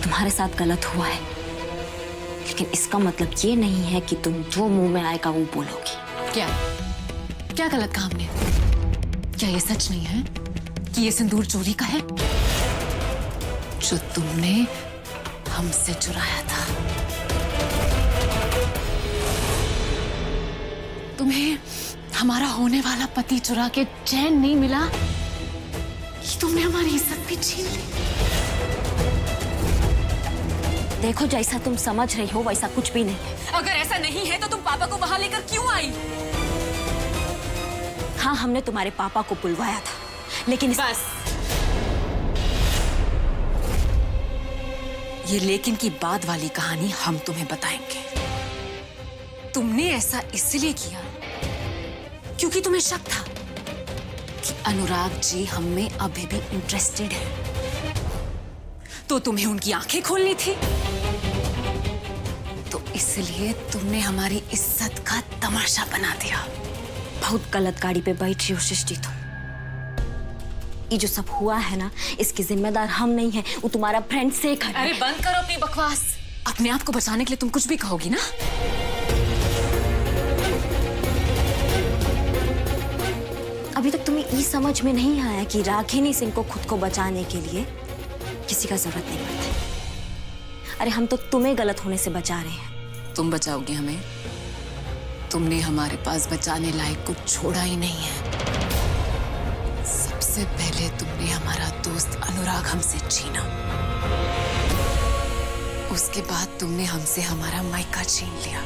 तुम्हारे साथ गलत हुआ है, लेकिन इसका मतलब ये नहीं है कि तुम जो मुंह में आएगा वो बोलोगी। क्या क्या गलत कहा हमने? क्या ये सच नहीं है कि ये सिंदूर चोरी का है जो तुमने हमसे चुराया था? तुम्हें हमारा होने वाला पति चुरा के चैन नहीं मिला कि तुमने हमारी इज्जत भी छीन ली। देखो, जैसा तुम समझ रही हो वैसा कुछ भी नहीं है। अगर ऐसा नहीं है तो तुम पापा को वहां लेकर क्यों आई? हाँ, हमने तुम्हारे पापा को बुलवाया था, लेकिन बस ये लेकिन की बाद वाली कहानी हम तुम्हें बताएंगे। तुमने ऐसा इसलिए किया क्योंकि तुम्हें शक था कि अनुराग जी हम में अभी भी इंटरेस्टेड है, तो तुम्हें उनकी आंखें खोलनी थी। तो इसलिए तुमने हमारी इज्जत का तमाशा बना दिया। बहुत गलत गाड़ी पे बैठ रही हो सृष्टि तुम। ये जो सब हुआ है ना, इसके जिम्मेदार हम नहीं हैं, वो तुम्हारा फ्रेंड शेखर है। अरे बंद करो अपनी बकवास। अपने आप को बचाने के लिए तुम कुछ भी कहोगी ना? अभी तक तुम्हें ये समझ में नहीं आया कि रागिनी सिंह को खुद को बचाने के लिए किसी का जरूरत नहीं पड़ती। अरे हम तो तुम्हें गलत होने से बचा रहे हैं। तुम बचाओगी हमें? तुमने हमारे पास बचाने लायक कुछ छोड़ा ही नहीं है। सबसे पहले तुमने हमारा दोस्त अनुराग हमसे छीना, उसके बाद तुमने हमसे हमारा मायका छीन लिया,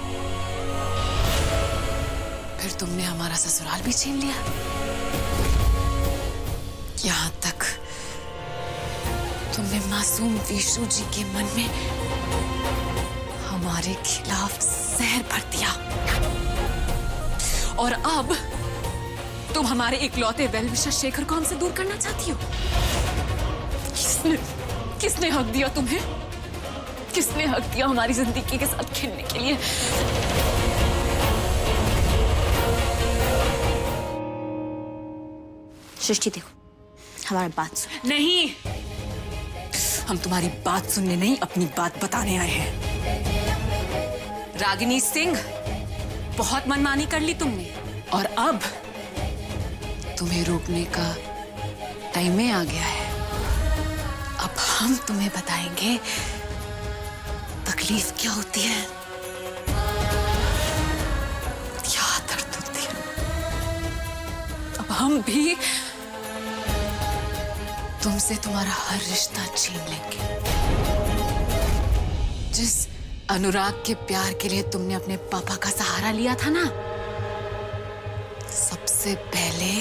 फिर तुमने हमारा ससुराल भी छीन लिया। यहां तक तुमने मासूम विशु जी के मन में हमारे खिलाफ जहर भर दिया, और अब तुम हमारे इकलौते वेलविशर शेखर को हमसे दूर करना चाहती हो। किसने हक दिया तुम्हें? किसने हक दिया हमारी जिंदगी के साथ खेलने के लिए? सृष्टि देखो, हमारी बात सुनो। नहीं, हम तुम्हारी बात सुनने नहीं, अपनी बात बताने आए हैं। रागिनी सिंह, बहुत मनमानी कर ली तुमने, और अब तुम्हें रोकने का टाइम में आ गया है। अब हम तुम्हें बताएंगे तकलीफ क्या होती है, क्या दर्द होती है। अब हम भी तुमसे तुम्हारा हर रिश्ता छीन लेंगे। जिस अनुराग के प्यार के लिए तुमने अपने पापा का सहारा लिया था ना, सबसे पहले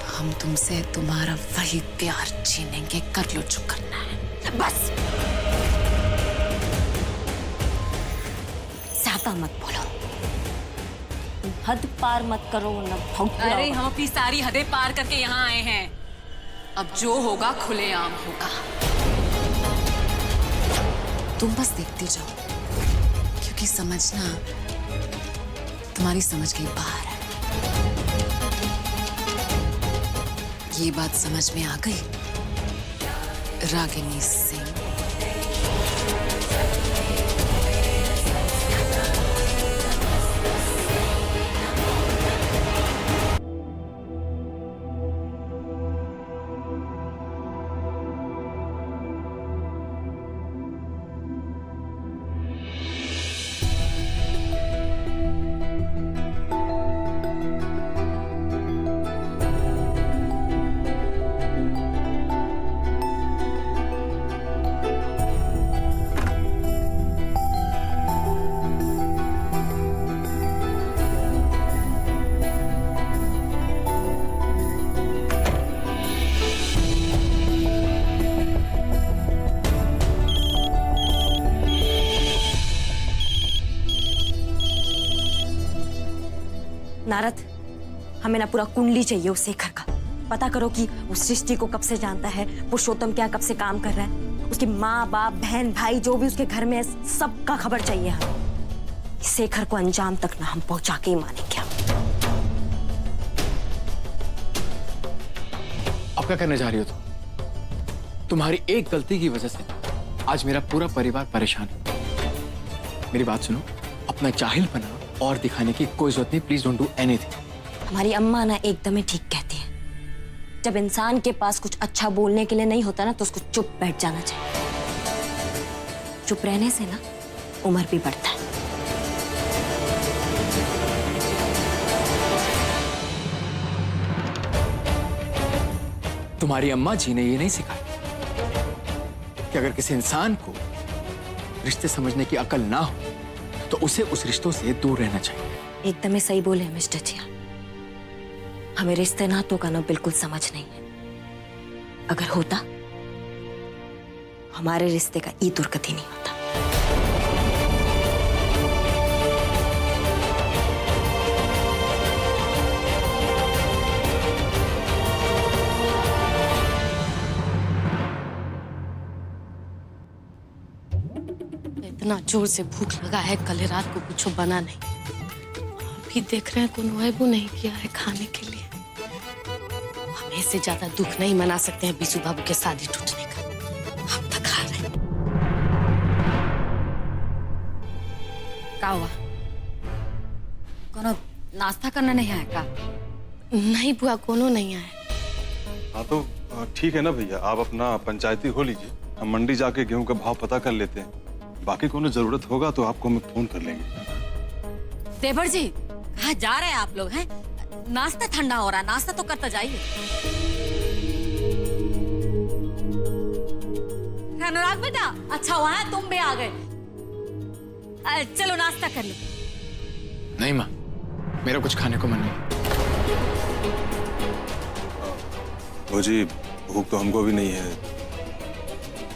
हम तुमसे तुम्हारा वही प्यार छीनेंगे। कर लो जो करना है, बस। ज्यादा मत बोलो, हद पार मत करो ना भौंकना। अरे हम अपनी सारी हदें पार करके यहाँ आए हैं। अब जो होगा खुलेआम होगा। तुम बस देखती जाओ, क्योंकि समझना तुम्हारी समझ के बाहर है। ये बात समझ में आ गई रागिनी सिंह? नारद, हमें ना पूरा कुंडली चाहिए उस शेखर का। पता करो कि उस सृष्टि को कब से जानता है, पुरुषोत्तम क्या कब से काम कर रहा है, उसकी माँ बाप बहन भाई जो भी उसके घर में है, सबका खबर चाहिए हमें। शेखर को अंजाम तक ना हम पहुंचा के ही मानेंगे। अब क्या करने जा रही हो तुम? तुम्हारी एक गलती की वजह से आज मेरा पूरा परिवार परेशान है। मेरी बात सुनो, अपना जाहिलपना और दिखाने की कोई जरूरत नहीं। Please don't do anything. हमारी अम्मा ना एकदम ही ठीक कहती है, जब इंसान के पास कुछ अच्छा बोलने के लिए नहीं होता ना तो उसको चुप बैठ जाना चाहिए। चुप रहने से ना उम्र भी बढ़ता है। तुम्हारी अम्मा जी ने ये नहीं सिखाया कि अगर किसी इंसान को रिश्ते समझने की अकल ना हो तो उसे उस रिश्तों से दूर रहना चाहिए। एकदम ही सही बोले मिस्टर जिया। हमें रिश्ते नातों का ना बिल्कुल समझ नहीं है। अगर होता, हमारे रिश्ते का ई दुर्गति नहीं होता। इतना जोर से भूख लगा है, कल रात को कुछ बना नहीं। अभी देख रहे हैं कोनो ऐबो नहीं किया है खाने के लिए। हम इससे ज्यादा दुख नहीं मना सकते हैं बीसू बाबू के शादी टूटने का। हम तक खा रहे हैं। क्या हुआ? कोनो नाश्ता करना नहीं आया का? नहीं बुआ, कोनो नहीं आए। हाँ तो ठीक है ना भैया, आप अपना पंचायती हो लीजिए। हम मंडी जाके गेहूं का भाव पता कर लेते हैं। बाकी कोनो जरूरत होगा तो आपको हम फोन कर लेंगे। देवर जी, कहाँ जा रहे हैं आप लोग हैं? नाश्ता ठंडा हो रहा है, नाश्ता तो करता जाइए। अनुराग बेटा, अच्छा हुआ है तुम भी आ गए। चलो नाश्ता कर लो। नहीं माँ, मेरा कुछ खाने को मन नहीं। वो जी, भूख तो हमको भी नहीं है।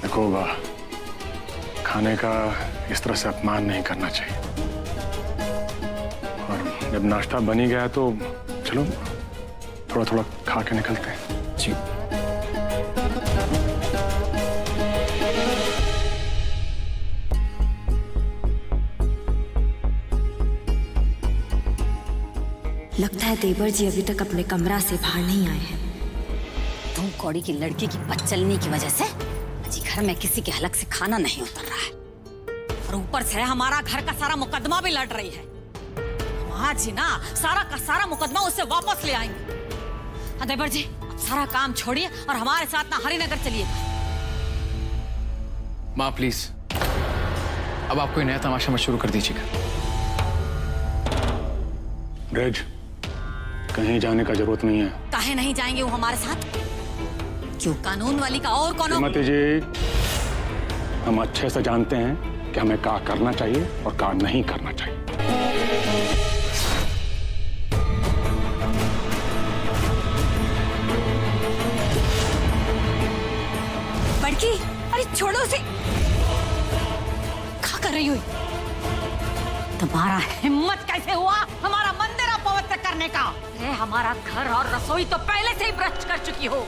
देखो बा, खाने का इस तरह से अपमान नहीं करना चाहिए। और जब नाश्ता बन ही गया तो चलो थोड़ा थोड़ा खा के निकलते हैं। जी। लगता है देवर जी अभी तक अपने कमरा से बाहर नहीं आए हैं। तुम कौड़ी की लड़की की बदचलनी की वजह से जी घर में किसी के हलक से खाना नहीं उतर रहा है, और ऊपर से हमारा घर का सारा मुकदमा भी लड़ रही है। हाँ जी ना, सारा का सारा मुकदमा उससे वापस ले आएंगे। हाँ देवर जी, अब सारा काम छोड़िए और हमारे साथ ना हरिनगर चलिए। माँ प्लीज, अब आप कोई नया तमाशा मत शुरू कर दीजिएगा। ब्रिज, कहीं जाने का जरूरत नहीं है। काहे नहीं जाएंगे वो हमारे साथ? क्यों, कानून वाली का और कौन? श्रीमती जी, हम अच्छे से जानते हैं कि हमें क्या करना चाहिए और क्या नहीं करना चाहिए। बड़की, अरे छोड़ो उसे। क्या कर रही हो? तुम्हारा हिम्मत कैसे हुआ हमारा मंदिर अपवित्र करने का? अरे हमारा घर और रसोई तो पहले से ही भ्रष्ट कर चुकी हो,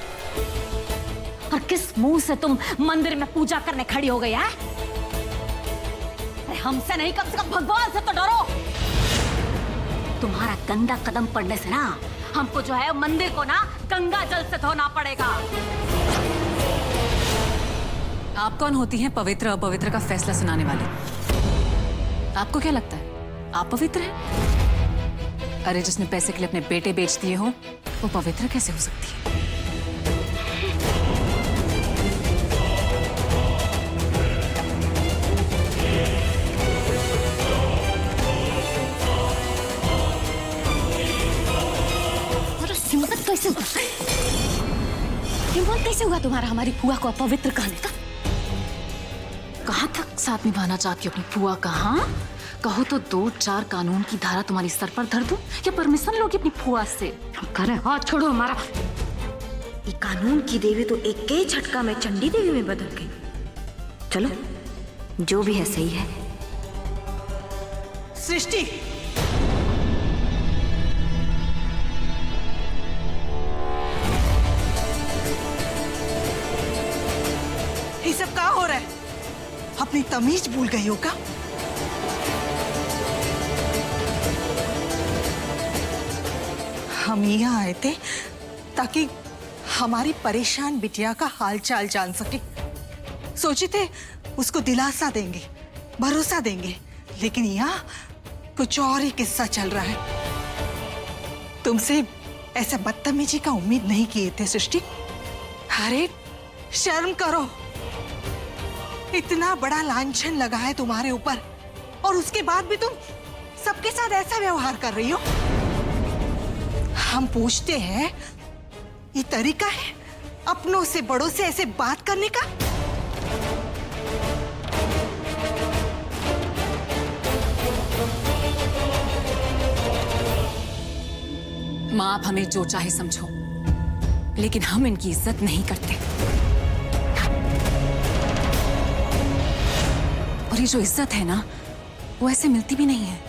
और किस मुंह से तुम मंदिर में पूजा करने खड़ी हो गई है? अरे हमसे नहीं, कम से कम भगवान से तो डरो। तुम्हारा गंदा कदम पड़ने से ना हमको जो है मंदिर को ना गंगा जल से धोना पड़ेगा। आप कौन होती हैं पवित्र अपवित्र का फैसला सुनाने वाली? आपको क्या लगता है आप पवित्र हैं? अरे जिसने पैसे के लिए अपने बेटे बेच दिए हो वो पवित्र कैसे हो सकती है? हिम्मत कैसे हुआ? हिम्मत कैसे हुआ तुम्हारा हमारी फुआ को अपवित्र कहने का? कहाँ तक साथ निभाना चाहती हो अपनी फुआ का? हाँ, कहो तो 2-4 कानून की धारा तुम्हारी सर पर धर दूं या परमिशन लोगी अपनी फुआ से? करे हाथ छोड़ो हमारा। ये कानून की देवी तो एक के झटका में चंडी देवी में बदल गई। चलो, जो भी है सही है। सृष्टि, ये सब क्या हो रहा है? अपनी तमीज भूल गई हो क्या? हम यहाँ आए थे ताकि हमारी परेशान बिटिया का हाल चाल जान सके। सोचे थे उसको दिलासा देंगे, भरोसा देंगे, लेकिन यहाँ कुछ और ही किस्सा चल रहा है। तुमसे ऐसा बदतमीजी का उम्मीद नहीं किए थे सृष्टि। अरे शर्म करो, इतना बड़ा लांछन लगा है तुम्हारे ऊपर और उसके बाद भी तुम सबके साथ ऐसा व्यवहार कर रही हो। हम पूछते हैं, ये तरीका है अपनों से बड़ों से ऐसे बात करने का? माँ, आप हमें जो चाहे समझो, लेकिन हम इनकी इज्जत नहीं करते। और ये जो इज्जत है ना, वो ऐसे मिलती भी नहीं है।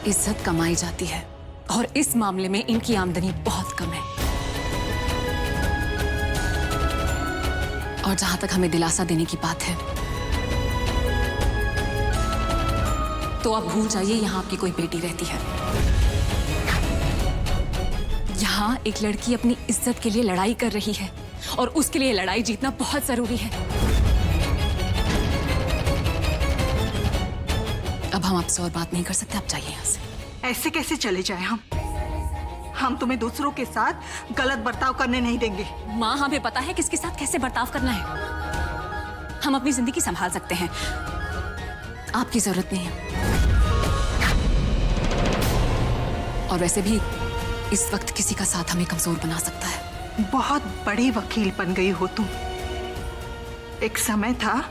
इज्जत कमाई जाती है और इस मामले में इनकी आमदनी बहुत कम है। और जहां तक हमें दिलासा देने की बात है, तो आप भूल जाइए यहां आपकी कोई बेटी रहती है। यहां एक लड़की अपनी इज्जत के लिए लड़ाई कर रही है और उसके लिए लड़ाई जीतना बहुत जरूरी है। अब हम आपसे और बात नहीं कर सकते, आप जाइए यहाँ से। ऐसे कैसे चले जाए हम तुम्हें दूसरों के साथ गलत बर्ताव करने नहीं देंगे। माँ, हमें पता है किसके साथ कैसे बर्ताव करना है। हम अपनी जिंदगी संभाल सकते हैं, आपकी जरूरत नहीं है। और वैसे भी इस वक्त किसी का साथ हमें कमजोर बना सकता है। बहुत बड़ी वकील बन गई हो तुम। एक समय था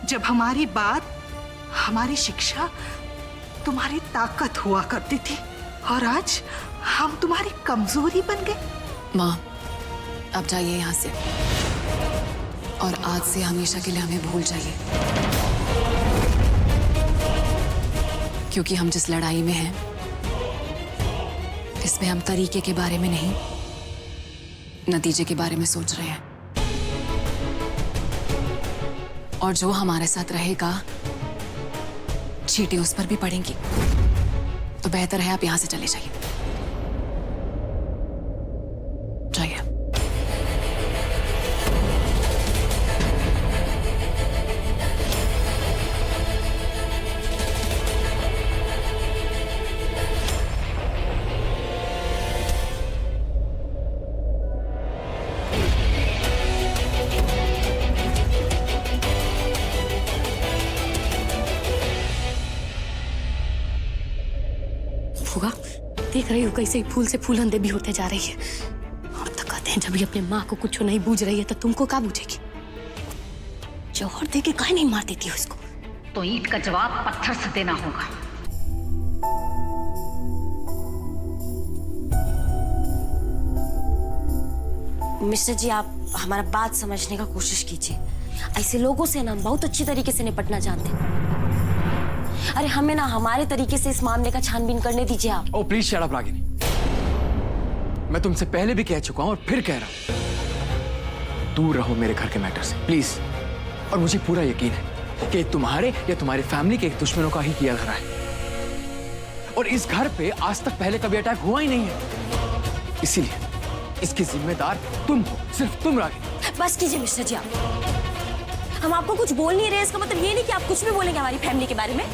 जब हमारी बात, हमारी शिक्षा तुम्हारी ताकत हुआ करती थी, और आज हम तुम्हारी कमजोरी बन गए। माँ, अब जाइए यहाँ से और आज से हमेशा के लिए हमें भूल जाइए, क्योंकि हम जिस लड़ाई में हैं, इसमें हम तरीके के बारे में नहीं, नतीजे के बारे में सोच रहे हैं। और जो हमारे साथ रहेगा, चींटी उस पर भी पड़ेंगी। तो बेहतर है आप यहां से चले जाइए। जाइए। फूफा, देख रही हो कैसे ही फूल से फूलंदे भी होते जा रही है। और तो कहते हैं जब ये अपने माँ को कुछ नहीं बूझ रही है तो तुमको क्या बूझेगी? जौहर दे के काहे नहीं मार देती हो इसको? तो ईंट का जवाब पत्थर से देना होगा। मिस्टर जी, आप हमारा बात समझने का कोशिश कीजिए। ऐसे लोगों से ना हम बहुत अच्छी तरीके से निपटना जानते हैं। अरे हमें ना हमारे तरीके से इस मामले का छानबीन करने दीजिए आप। ओ प्लीज शट अप रागिनी। मैं तुमसे पहले भी कह चुका हूं और फिर कह रहा हूं, दूर रहो मेरे घर के मैटर से प्लीज। और मुझे पूरा यकीन है कि तुम्हारे या तुम्हारी फैमिली के दुश्मनों का ही किया धरा है। और इस घर पे आज तक पहले कभी अटैक हुआ ही नहीं है, इसीलिए इसकी जिम्मेदार तुम हो, सिर्फ तुम रागिनी। बस कीजिए मिस्टर जी आप। हम आपको कुछ बोल नहीं रहे, इसका मतलब ये नहीं कि आप कुछ भी बोलेंगे हमारी फैमिली के बारे में।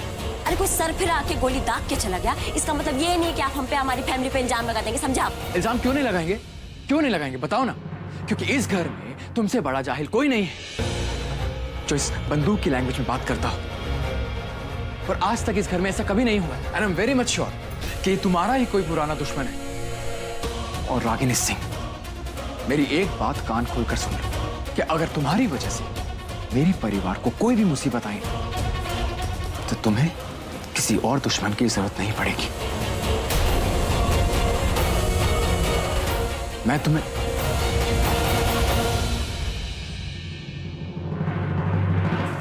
अरे कोई सर फिर आके गोली दाग के चला गया, इसका मतलब ये नहीं कि आप हम पे, हमारी फैमिली पे इल्जाम लगा देंगे, समझा आप? इल्जाम क्यों नहीं लगाएंगे? क्यों नहीं लगाएंगे बताओ ना। क्योंकि इस घर में तुमसे बड़ा जाहिल कोई नहीं है जो इस बंदूक की लैंग्वेज में बात करता हो। और आज तक इस घर में ऐसा कभी नहीं हुआ and I am very much sure कि तुम्हारा ही कोई पुराना दुश्मन है। और रागिनी सिंह, मेरी एक बात कान खोलकर सुन लो कि अगर तुम्हारी वजह से मेरे परिवार को कोई भी मुसीबत आई तो तुम्हें किसी और दुश्मन की जरूरत नहीं पड़ेगी। मैं तुम्हें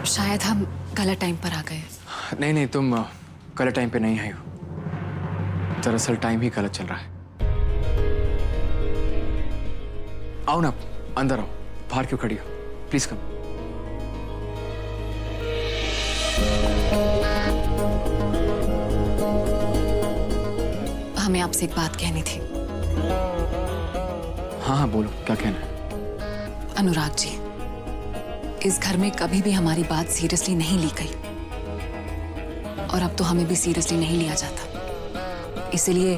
शायद हम गलत टाइम पर आ गए। नहीं, तुम गलत टाइम पे नहीं आई हो। दरअसल टाइम ही गलत चल रहा है। आओ ना, अंदर आओ। बाहर क्यों खड़ी हो? Please come. हमें आपसे एक बात कहनी थी। हाँ बोलो, क्या कहना है? अनुराग जी, इस घर में कभी भी हमारी बात सीरियसली नहीं ली गई और अब तो हमें भी सीरियसली नहीं लिया जाता, इसलिए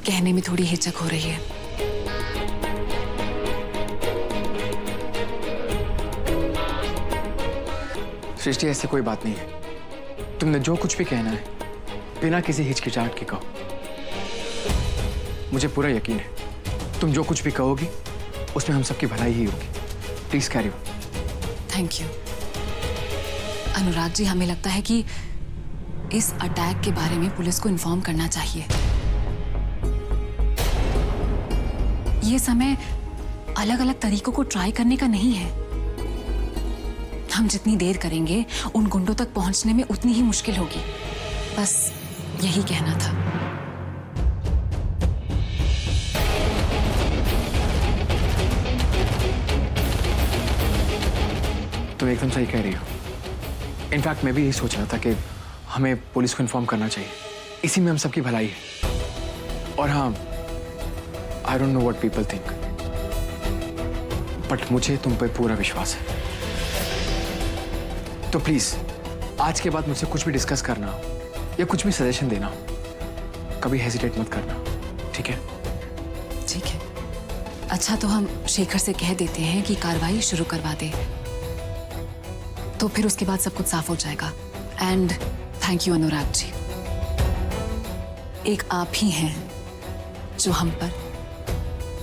कहने में थोड़ी हिचक हो रही है। सृष्टि, ऐसी कोई बात नहीं है। तुमने जो कुछ भी कहना है बिना किसी हिचकिचाहट के कहो। मुझे पूरा यकीन है तुम जो कुछ भी कहोगी उसमें हम सबकी भलाई ही होगी। Please carry on. Thank you. Anurag ji, हमें लगता है कि इस अटैक के बारे में पुलिस को इन्फॉर्म करना चाहिए। ये समय अलग अलग तरीकों को ट्राई करने का नहीं है। हम जितनी देर करेंगे उन गुंडों तक पहुंचने में उतनी ही मुश्किल होगी। बस यही कहना था। तुम एकदम सही कह रही हो। इनफैक्ट मैं भी यही सोच रहा था कि हमें पुलिस को इन्फॉर्म करना चाहिए। इसी में हम सबकी भलाई है। और हाँ, I don't know what people think, but मुझे तुम पे पूरा विश्वास है। तो प्लीज आज के बाद मुझसे कुछ भी डिस्कस करना हो या कुछ भी सजेशन देना हो, कभी हेजिटेट मत करना, ठीक है? ठीक है। अच्छा, तो हम शेखर से कह देते हैं कि कार्रवाई शुरू करवा दे, तो फिर उसके बाद सब कुछ साफ हो जाएगा। एंड थैंक यू अनुराग जी। एक आप ही हैं जो हम पर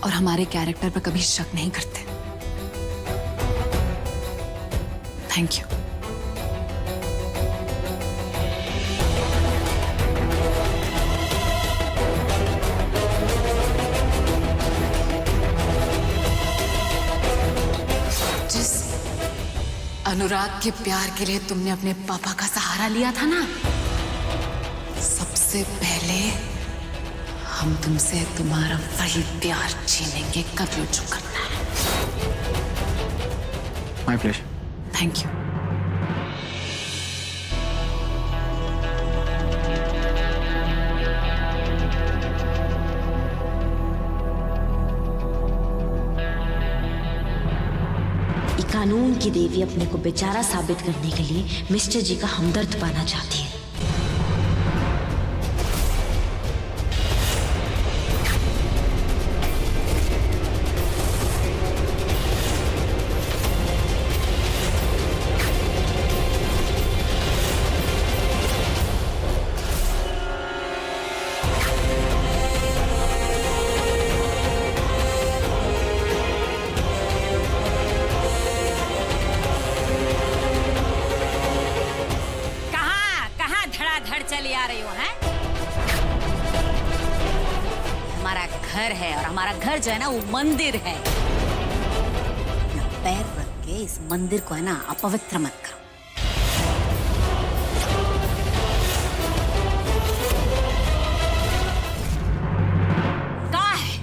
और हमारे कैरेक्टर पर कभी शक नहीं करते। Thank you. जिस अनुराग के प्यार के लिए तुमने अपने पापा का सहारा लिया था ना, सबसे पहले हम तुमसे तुम्हारा वही प्यार छीनेंगे। कब लो जो करना है। My pleasure. Thank you. कानून की देवी अपने को बेचारा साबित करने के लिए मिस्टर जी का हमदर्द पाना चाहती है। चली आ रही हो हैं? हमारा घर है और हमारा घर जो है ना वो मंदिर है। पैर रख के इस मंदिर को है ना अपवित्र मत करो। कहाँ है?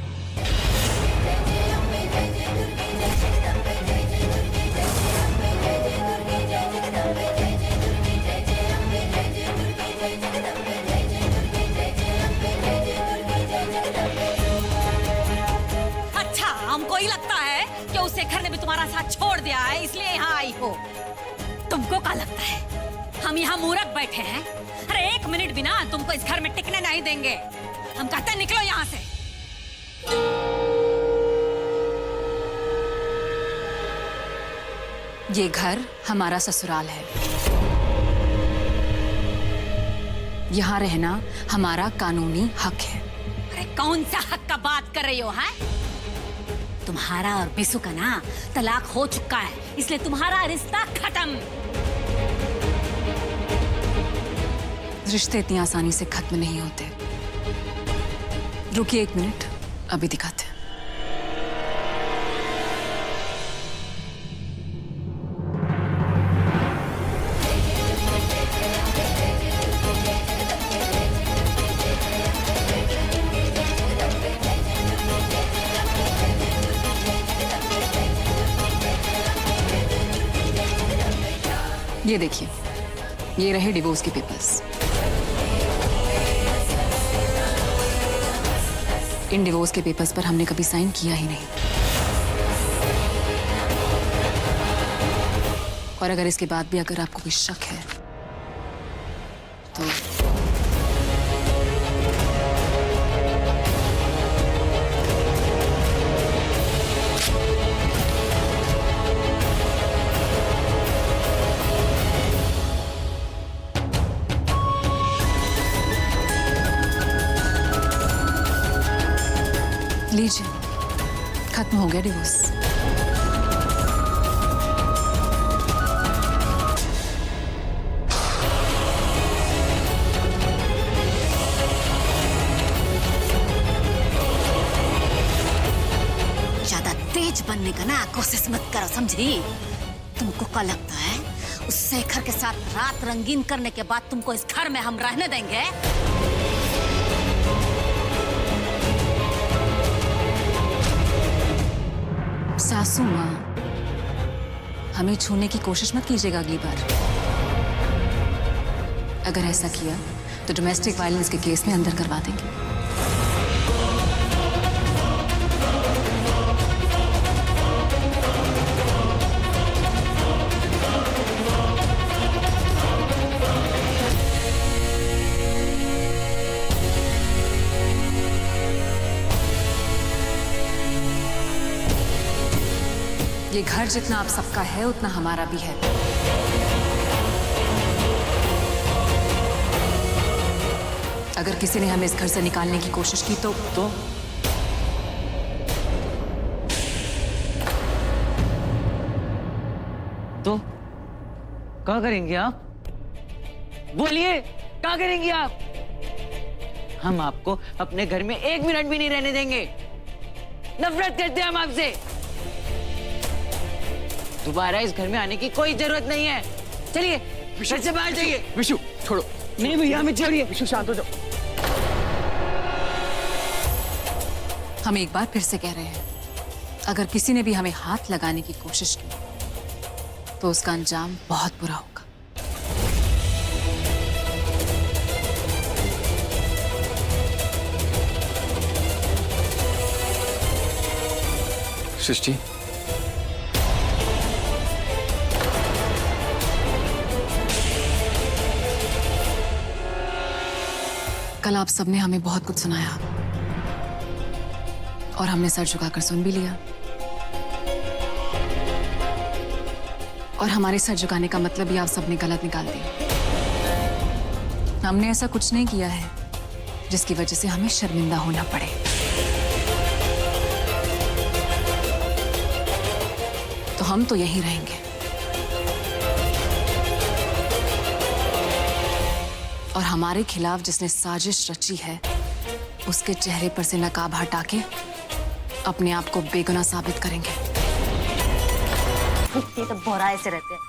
हमको ही लगता है कि उस शेखर ने भी तुम्हारा साथ छोड़ दिया है, इसलिए यहाँ आई हो। तुमको क्या लगता है हम यहाँ मूर्ख बैठे हैं? अरे एक मिनट भी ना तुमको इस घर में टिकने नहीं देंगे। हम कहते हैं निकलो यहाँ से। ये घर हमारा ससुराल है। यहाँ रहना हमारा कानूनी हक है। अरे कौन सा हक का बात कर रही हो? हैं? तुम्हारा और बिसु का ना तलाक हो चुका है, इसलिए तुम्हारा रिश्ता खत्म। रिश्ते इतनी आसानी से खत्म नहीं होते। रुकिए एक मिनट, अभी दिखाते हैं। ये देखिए, ये रहे डिवोर्स के पेपर्स। इन डिवोर्स के पेपर्स पर हमने कभी साइन किया ही नहीं। और अगर इसके बाद भी अगर आपको कोई शक है तो लीजिए, खत्म हो गया डिवोर्स। ज्यादा तेज बनने का ना कोशिश मत करो, समझी? तुमको क्या लगता है उस शेखर के साथ रात रंगीन करने के बाद तुमको इस घर में हम रहने देंगे? सासू माँ, हमें छूने की कोशिश मत कीजिएगा अगली बार। अगर ऐसा किया तो डोमेस्टिक वायलेंस के केस में अंदर करवा देंगे। ये घर जितना आप सबका है उतना हमारा भी है। अगर किसी ने हमें इस घर से निकालने की कोशिश की तो क्या करेंगे आप? बोलिए, क्या करेंगे आप? हम आपको अपने घर में 1 मिनट भी नहीं रहने देंगे। नफरत करते हैं हम आपसे। दोबारा इस घर में आने की कोई जरूरत नहीं है। चलिए, घर से बाहर जाइए। विशु छोड़ो। नहीं भैया, हमें छोड़िए। विशु शांत हो जाओ। हम एक बार फिर से कह रहे हैं, अगर किसी ने भी हमें हाथ लगाने की कोशिश की तो उसका अंजाम बहुत बुरा होगा। सृष्टि, कल आप सबने हमें बहुत कुछ सुनाया और हमने सर झुकाकर सुन भी लिया। और हमारे सर झुकाने का मतलब भी आप सबने गलत निकाल दिया। हमने ऐसा कुछ नहीं किया है जिसकी वजह से हमें शर्मिंदा होना पड़े। तो हम तो यहीं रहेंगे और हमारे खिलाफ जिसने साजिश रची है उसके चेहरे पर से नकाब हटा के अपने आप को बेगुनाह साबित करेंगे। ये तो बोरा ऐसे रहते हैं।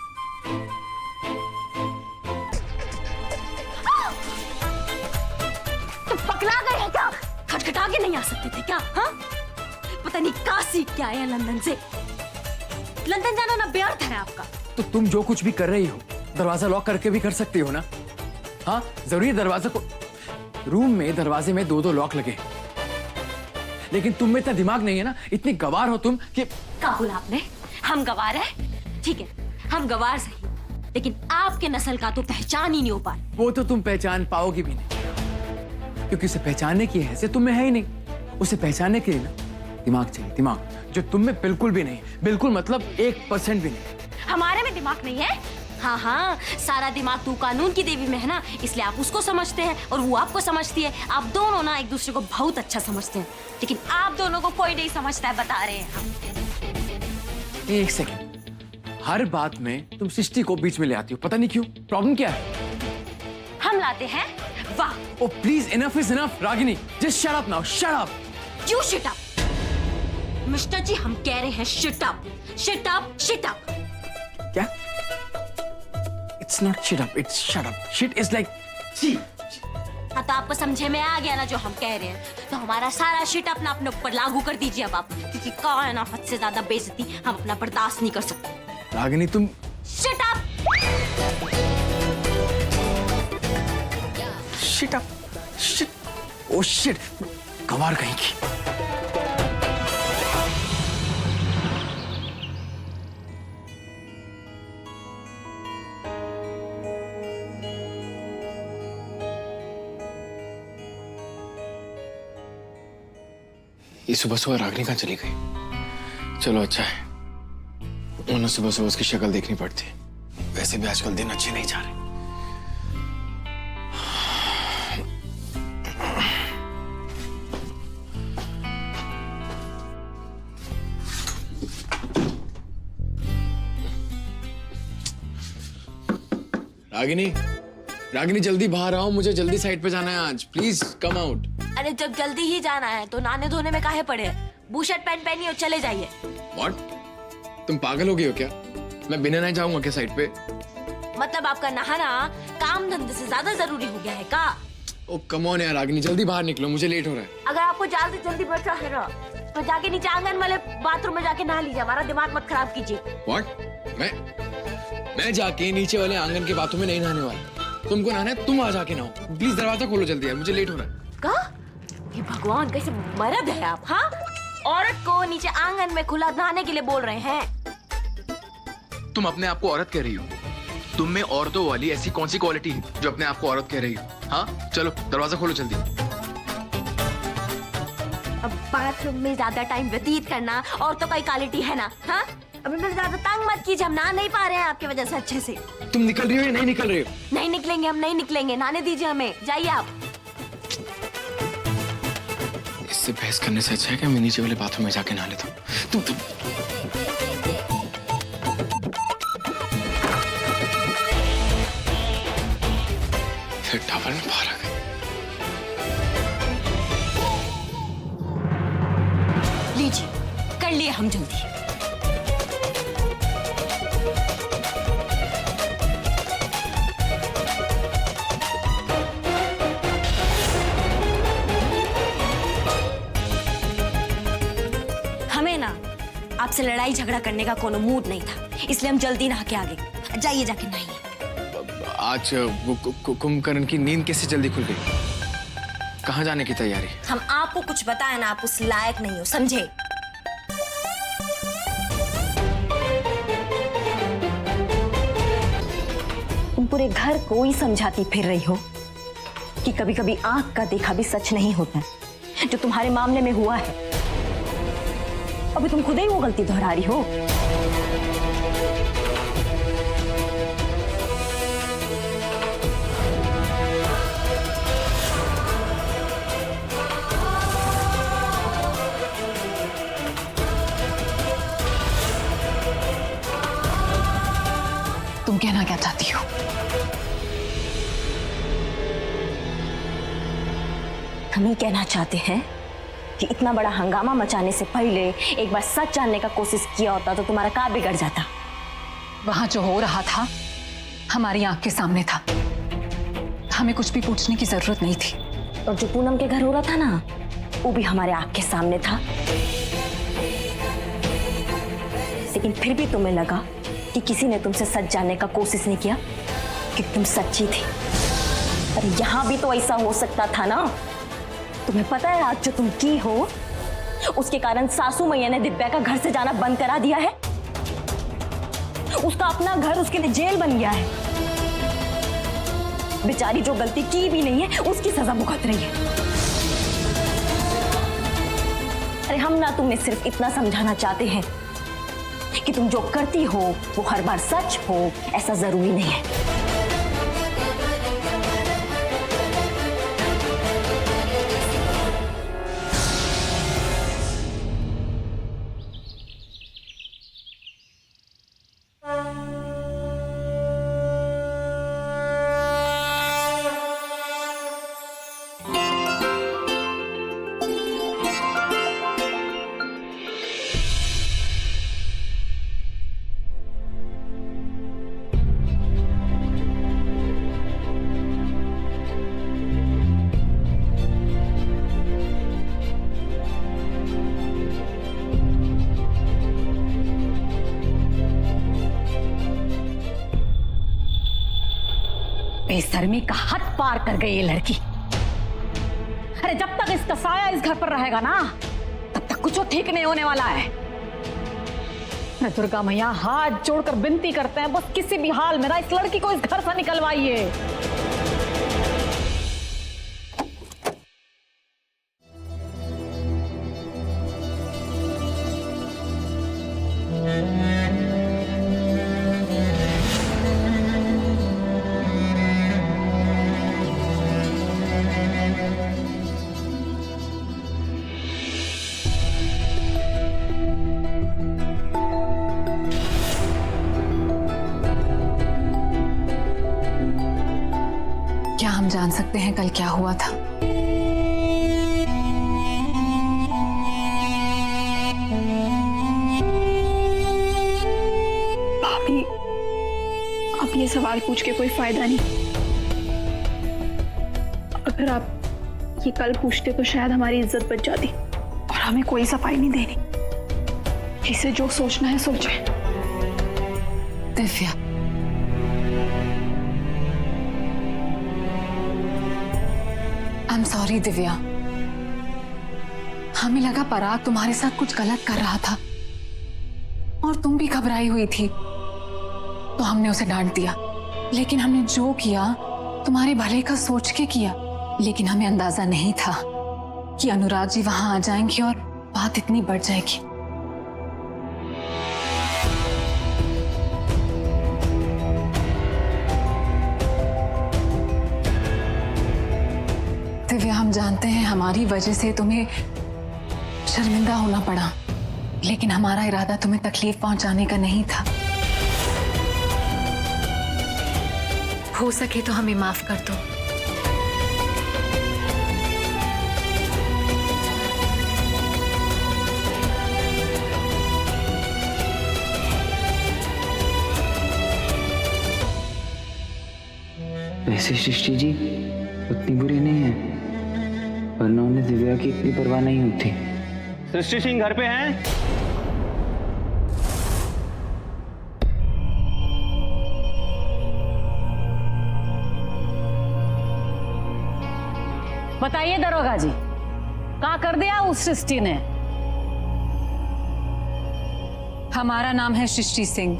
तो पकड़ा गए हैं क्या? खटखटा के नहीं आ सकते थे क्या? हाँ? पता नहीं कहाँ सीख के आए हैं लंदन से। लंदन जाना ना व्यर्थ है आपका। तो तुम जो कुछ भी कर रही हो दरवाजा लॉक करके भी कर सकती हो ना। हाँ, जरूरी है दरवाजा को। रूम में दरवाजे में 2-2 लॉक लगे, लेकिन तुम में इतना दिमाग नहीं है ना, इतनी गवार हो तुम कि। क्या बोला आपने? हम गवार हैं? ठीक है, हम गवार सही, लेकिन आपके नस्ल का तो पहचान ही नहीं हो पाए। वो तो तुम पहचान पाओगी भी नहीं, क्योंकि उसे पहचानने की हैसियत तुम में है ही नहीं। उसे पहचानने के लिए ना दिमाग चाहिए, दिमाग, जो तुम में बिल्कुल भी नहीं। बिल्कुल मतलब 1% भी नहीं। हमारे में दिमाग नहीं है? हाँ हाँ, सारा दिमाग तू कानून की देवी में है ना, इसलिए आप उसको समझते हैं और वो आपको समझती है। आप दोनों ना एक दूसरे को बहुत अच्छा समझते हैं, लेकिन आप दोनों को कोई नहीं समझता है, बता रहे हैं हम। एक सेकंड, हर बात में तुम सृष्टि को बीच में ले आती हो, पता नहीं क्यों। प्रॉब्लम क्या है? हम लाते हैं? वाह। Oh please, enough is enough. Ragini, just shut up now, shut up. क्यों शट अप? मिस्टर जी, हम कह रहे हैं shut up, shut up, shut up. क्या? It's not shut up, it's shut up. Shit is like ची। हाँ, तो आपको समझे में आ गया ना जो हम कह रहे हैं। तो हमारा सारा शिट अपना अपने ऊपर लागू कर दीजिए अब आप, क्योंकि कौन है ना, हद से ज्यादा बेइज्जती हम अपना बर्दाश्त नहीं कर सकते। रागिनी तुम shit up. Shit up, shit, oh shit, गवार कहीं की। ये सुबह सुबह रागिनी कहाँ चली गई? चलो अच्छा है, उन्हें सुबह सुबह उसकी शक्ल देखनी पड़ती। वैसे भी आजकल दिन अच्छे नहीं जा रहे। रागिनी, रागिनी जल्दी बाहर आओ, मुझे जल्दी साइड पे जाना है आज। Please come out. अरे जब जल्दी ही जाना है तो नहाने धोने में काहे पड़े? बूशर्ट पैंट पहनिए और चले जाइए। What? तुम पागल हो गई हो क्या? मैं बिना नहीं जाऊंगा क्या साइड पे? मतलब आपका नहाना काम धंधे से ज्यादा जरूरी हो गया है का? ओ कम ऑन यार रागिनी, जल्दी बाहर निकलो, मुझे लेट हो रहा है। अगर आपको जल्दी बचा है ना तो जाके नीचे आंगन वाले बाथरूम में जाके नहा लीजिए, हमारा दिमाग मत खराब कीजिए। What? मैं जाके नीचे वाले आंगन के बाथरूम में नहीं नहाने वाला। तुमको नहाना है, तुम आ जाके नहाओ। प्लीज दरवाजा खोलो जल्दी यार, मुझे लेट हो रहा है। का? ये भगवान कैसे मर्द है आप? हाँ, औरत को नीचे आंगन में खुला नहाने के लिए बोल रहे हैं। तुम अपने आप को औरत कह रही हो? तुम में औरतों वाली ऐसी कौन सी क्वालिटी है जो अपने आप को औरत कह रही हो? हाँ चलो दरवाजा खोलो जल्दी। अब बाथरूम में ज्यादा टाइम व्यतीत करना और तो कोई क्वालिटी है ना? हाँ, अभी मैं ज्यादा तंग मत कीजिए, हम नहा नहीं पा रहे हैं आपकी वजह से अच्छे से। तुम निकल रही हो या नहीं निकल रही हो? नहीं निकलेंगे, हम नहीं निकलेंगे, नहाने दीजिए हमें, जाइए आप। इससे बहस करने से अच्छा है कि मैं नीचे वाले बाथरूम में जाके नहा लेता हूँ। तुम फिर टावर में बाहर आ गए। लीजिए, कर लिए हम जल्दी। हमें ना आपसे लड़ाई झगड़ा करने का कोनो मूड नहीं था, इसलिए हम जल्दी नहा के आ गए। जाइए जाके नहाइए। आज कुंभकर्ण की नींद कैसे जल्दी खुल गई? कहाँ जाने की तैयारी? हम आपको कुछ बताए ना, आप उस लायक नहीं हो, समझे? तुम पूरे घर को ही समझाती फिर रही हो कि कभी कभी आंख का देखा भी सच नहीं होता। जो तुम्हारे मामले में हुआ है, अभी तुम खुद ही वो गलती दोहरा रही हो। तुम कहना क्या चाहती हो? हम ही कहना चाहते हैं कि इतना बड़ा हंगामा मचाने से पहले एक बार सच जानने का कोशिश किया होता तो तुम्हारा काम बिगड़ जाता। वहां जो हो रहा था हमारी आंख के सामने था, हमें कुछ भी पूछने की जरूरत नहीं थी। और जो पूनम के घर हो रहा था ना, वो भी हमारे आंख के सामने था। लेकिन फिर भी तुम्हें लगा कि किसी ने तुमसे सच जानने का कोशिश नहीं किया कि तुम सच्ची थी। अरे यहाँ भी तो ऐसा हो सकता था ना। तुम्हें पता है आज जो तुम की हो उसके कारण सासू मैया ने दिव्या का घर से जाना बंद करा दिया है। उसका अपना घर उसके लिए जेल बन गया है। बेचारी जो गलती की भी नहीं है उसकी सजा भुगत रही है। अरे हम ना तुम्हें सिर्फ इतना समझाना चाहते हैं कि तुम जो करती हो वो हर बार सच हो, ऐसा जरूरी नहीं है। बेशर्मी का हद पार कर गई ये लड़की। अरे जब तक इसका साया इस घर पर रहेगा ना, तब तक कुछ ठीक नहीं होने वाला है। दुर्गा मैया हाथ जोड़कर विनती करते हैं, बस किसी भी हाल में ना इस लड़की को इस घर से निकलवाइए। हम जान सकते हैं कल क्या हुआ था? भाभी, अब ये सवाल पूछ के कोई फायदा नहीं। अगर आप ये कल पूछते तो शायद हमारी इज्जत बच जाती और हमें कोई सफाई नहीं देनी। जिसे जो सोचना है सोचे। Divya, I am sorry Divya. हमें लगा पराग तुम्हारे साथ कुछ गलत कर रहा था और तुम भी घबराई हुई थी, तो हमने उसे डांट दिया। लेकिन हमने जो किया तुम्हारे भले का सोच के किया। लेकिन हमें अंदाजा नहीं था कि अनुराग जी वहां आ जाएंगे और बात इतनी बढ़ जाएगी। दिव्या, हम जानते हैं हमारी वजह से तुम्हें शर्मिंदा होना पड़ा, लेकिन हमारा इरादा तुम्हें तकलीफ पहुंचाने का नहीं था। हो सके तो हमें माफ कर दो। वैसे सृष्टि जी उतनी बुरी नहीं है, वरना उन्हें दिव्या की इतनी परवाह नहीं होती। सृष्टि सिंह घर पे हैं? बताइए दरोगा जी, क्या कर दिया उस सृष्टि ने? हमारा नाम है सृष्टि सिंह।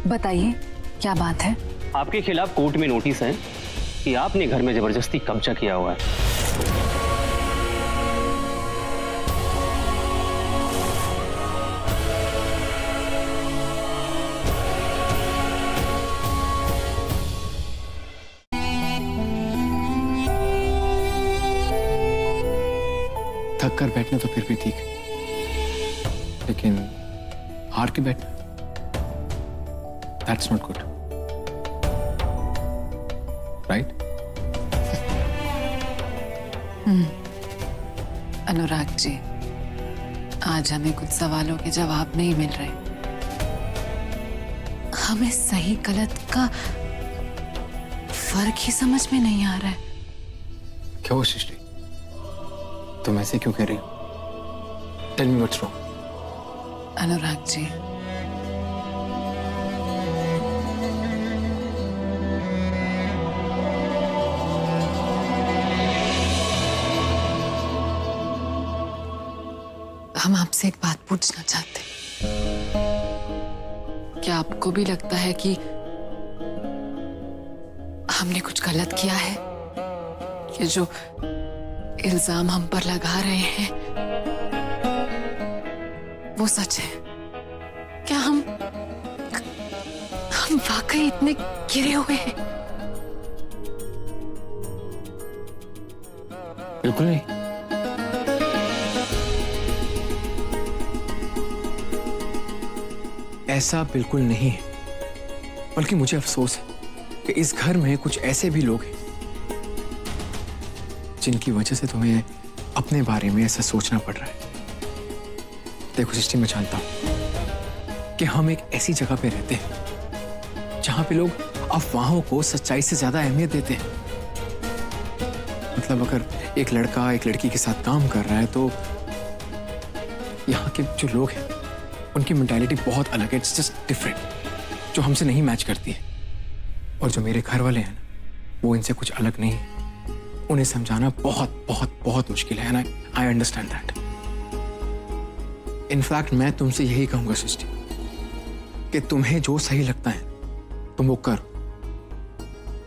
बताइए क्या बात है? आपके खिलाफ कोर्ट में नोटिस है कि आपने घर में जबरदस्ती कब्जा किया हुआ है। थक कर बैठना तो फिर भी ठीक है, लेकिन हार के बैठना, that's not good, right? Anurag ji, आज हमें कुछ सवालों के जवाब नहीं मिल रहे। हमें सही गलत का फर्क ही समझ में नहीं आ रहा है। क्यों सृष्टि, तुम ऐसे क्यों कह रही हो? Tell me what's wrong. Anurag ji, हम आपसे एक बात पूछना चाहते हैं। क्या आपको भी लगता है कि हमने कुछ गलत किया है? ये जो इल्जाम हम पर लगा रहे हैं वो सच है? क्या हम वाकई इतने गिरे हुए हैं? बिल्कुल नहीं। ऐसा बिल्कुल नहीं है, बल्कि मुझे अफसोस है कि इस घर में कुछ ऐसे भी लोग हैं जिनकी वजह से तुम्हें अपने बारे में ऐसा सोचना पड़ रहा है। देखो सृष्टि, मैं जानता हूं कि हम एक ऐसी जगह पे रहते हैं जहां पे लोग अफवाहों को सच्चाई से ज्यादा अहमियत देते हैं। मतलब अगर एक लड़का एक लड़की के साथ काम कर रहा है तो यहाँ के जो लोग हैं उनकी मेंटालिटी बहुत अलग है, इट्स जस्ट डिफरेंट, जो हमसे नहीं मैच करती है। और जो मेरे घर वाले हैं ना, वो इनसे कुछ अलग नहीं है। उन्हें समझाना बहुत बहुत बहुत मुश्किल है, आई अंडरस्टैंड दैट। इनफैक्ट मैं तुमसे यही कहूंगा सृष्टि कि तुम्हें जो सही लगता है तुम वो करो,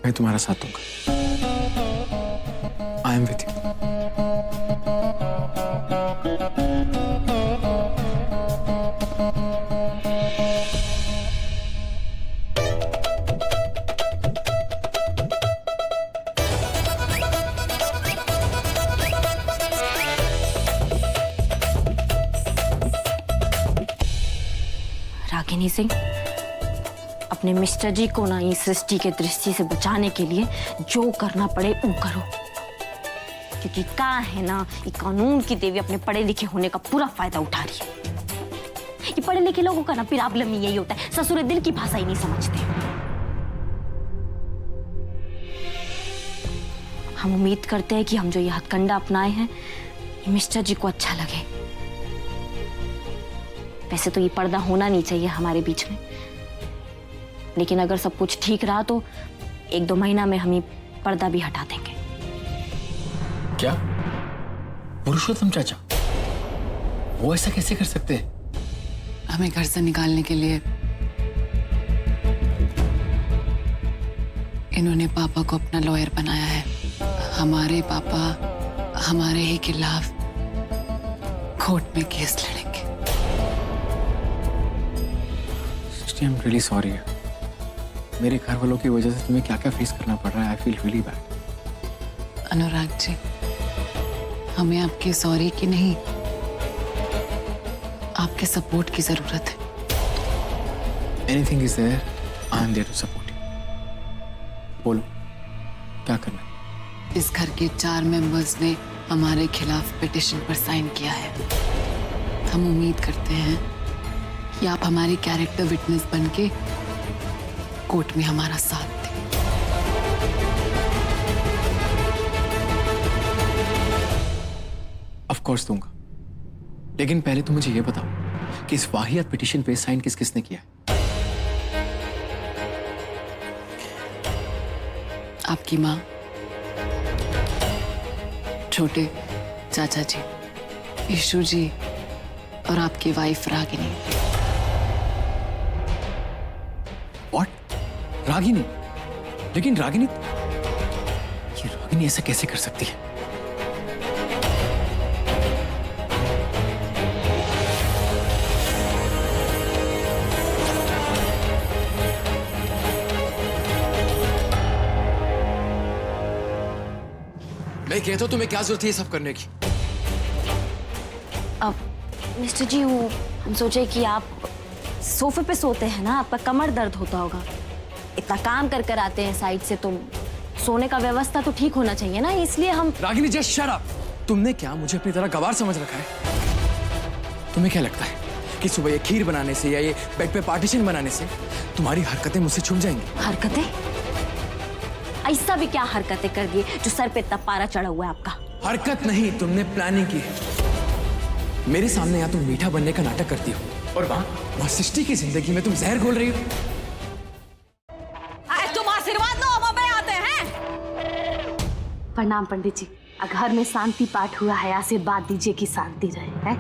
मैं तुम्हारा साथ दूंगा। I am with you. Ragini Singh, अपने मिस्टर जी को ना इस सृष्टि के दृष्टि से बचाने के लिए जो करना पड़े वो करो, क्योंकि क्या है ना, ये कानून की देवी अपने पढ़े लिखे होने का पूरा फायदा उठा रही है। ये पढ़े लिखे लोगों का ना प्रॉब्लम यही होता है, ससुरे दिल की भाषा ही नहीं समझते। हम उम्मीद करते हैं कि हम जो ये हथकंडा अपनाए हैं ये मिस्टर जी को अच्छा लगे। वैसे तो ये पर्दा होना नहीं चाहिए हमारे बीच में, लेकिन अगर सब कुछ ठीक रहा तो 1-2 महीना में हम ये पर्दा भी हटा देंगे। क्या? पुरुषोत्तम चाचा वो ऐसा कैसे कर सकते हैं? हमें घर से निकालने के लिए इन्होंने पापा को अपना लॉयर बनाया है। हमारे पापा हमारे ही खिलाफ कोर्ट में केस लड़ेंगे। I am really sorry. मेरे घर वालों की वजह से तुम्हें क्या क्या फेस करना पड़ रहा है। I feel really bad. Anurag ji, हमें आपकी सॉरी की नहीं, आपके सपोर्ट की जरूरत है। Anything is there, I am there to support you. बोलो क्या करना है? इस घर के 4 मेंबर्स ने हमारे खिलाफ पिटिशन पर साइन किया है। हम उम्मीद करते हैं कि आप हमारी कैरेक्टर विटनेस बनके कोर्ट में हमारा साथ दें। ऑफ कोर्स दूंगा, लेकिन पहले तुम मुझे ये बताओ कि इस वाहियात पिटीशन पे साइन किस किसने किया है? आपकी माँ, छोटे चाचा जी, ईशु जी और आपकी वाइफ रागिनी। व्हाट? रागिनी? लेकिन रागिनी ऐसा कैसे कर सकती है? मैं कहता हूं तुम्हें क्या जरूरत है ये सब करने की? अब मिस्टर जी, वो हम सोचे कि आप सोफे पे सोते हैं ना, आपका कमर दर्द होता होगा, इतना काम कर कर आते हैं साइड से, तो सोने का व्यवस्था तो ठीक होना चाहिए ना, इसलिए हम। Ragini just shut up. तुमने क्या मुझे अपनी तरह गवार समझ रखा है? तुम्हें क्या लगता है कि सुबह ये खीर बनाने से या ये बेड पे पार्टीशन बनाने से तुम्हारी हरकतें मुझसे छूट जाएंगी? हरकतें? ऐसा भी क्या हरकतें कर दिए जो सर पे इतना पारा चढ़ा हुआ है आपका? हरकत नहीं, तुमने प्लानिंग की है। मेरे सामने यहाँ तुम मीठा बनने का नाटक करती हो और वहाँ सृष्टि की जिंदगी में तुम जहर घोल रही हो। तुम आशीर्वाद दो, हम अबे आते हैं। प्रणाम पंडित जी। घर में शांति पाठ हुआ है, आशीर्वाद दीजिए कि शांति रहे है।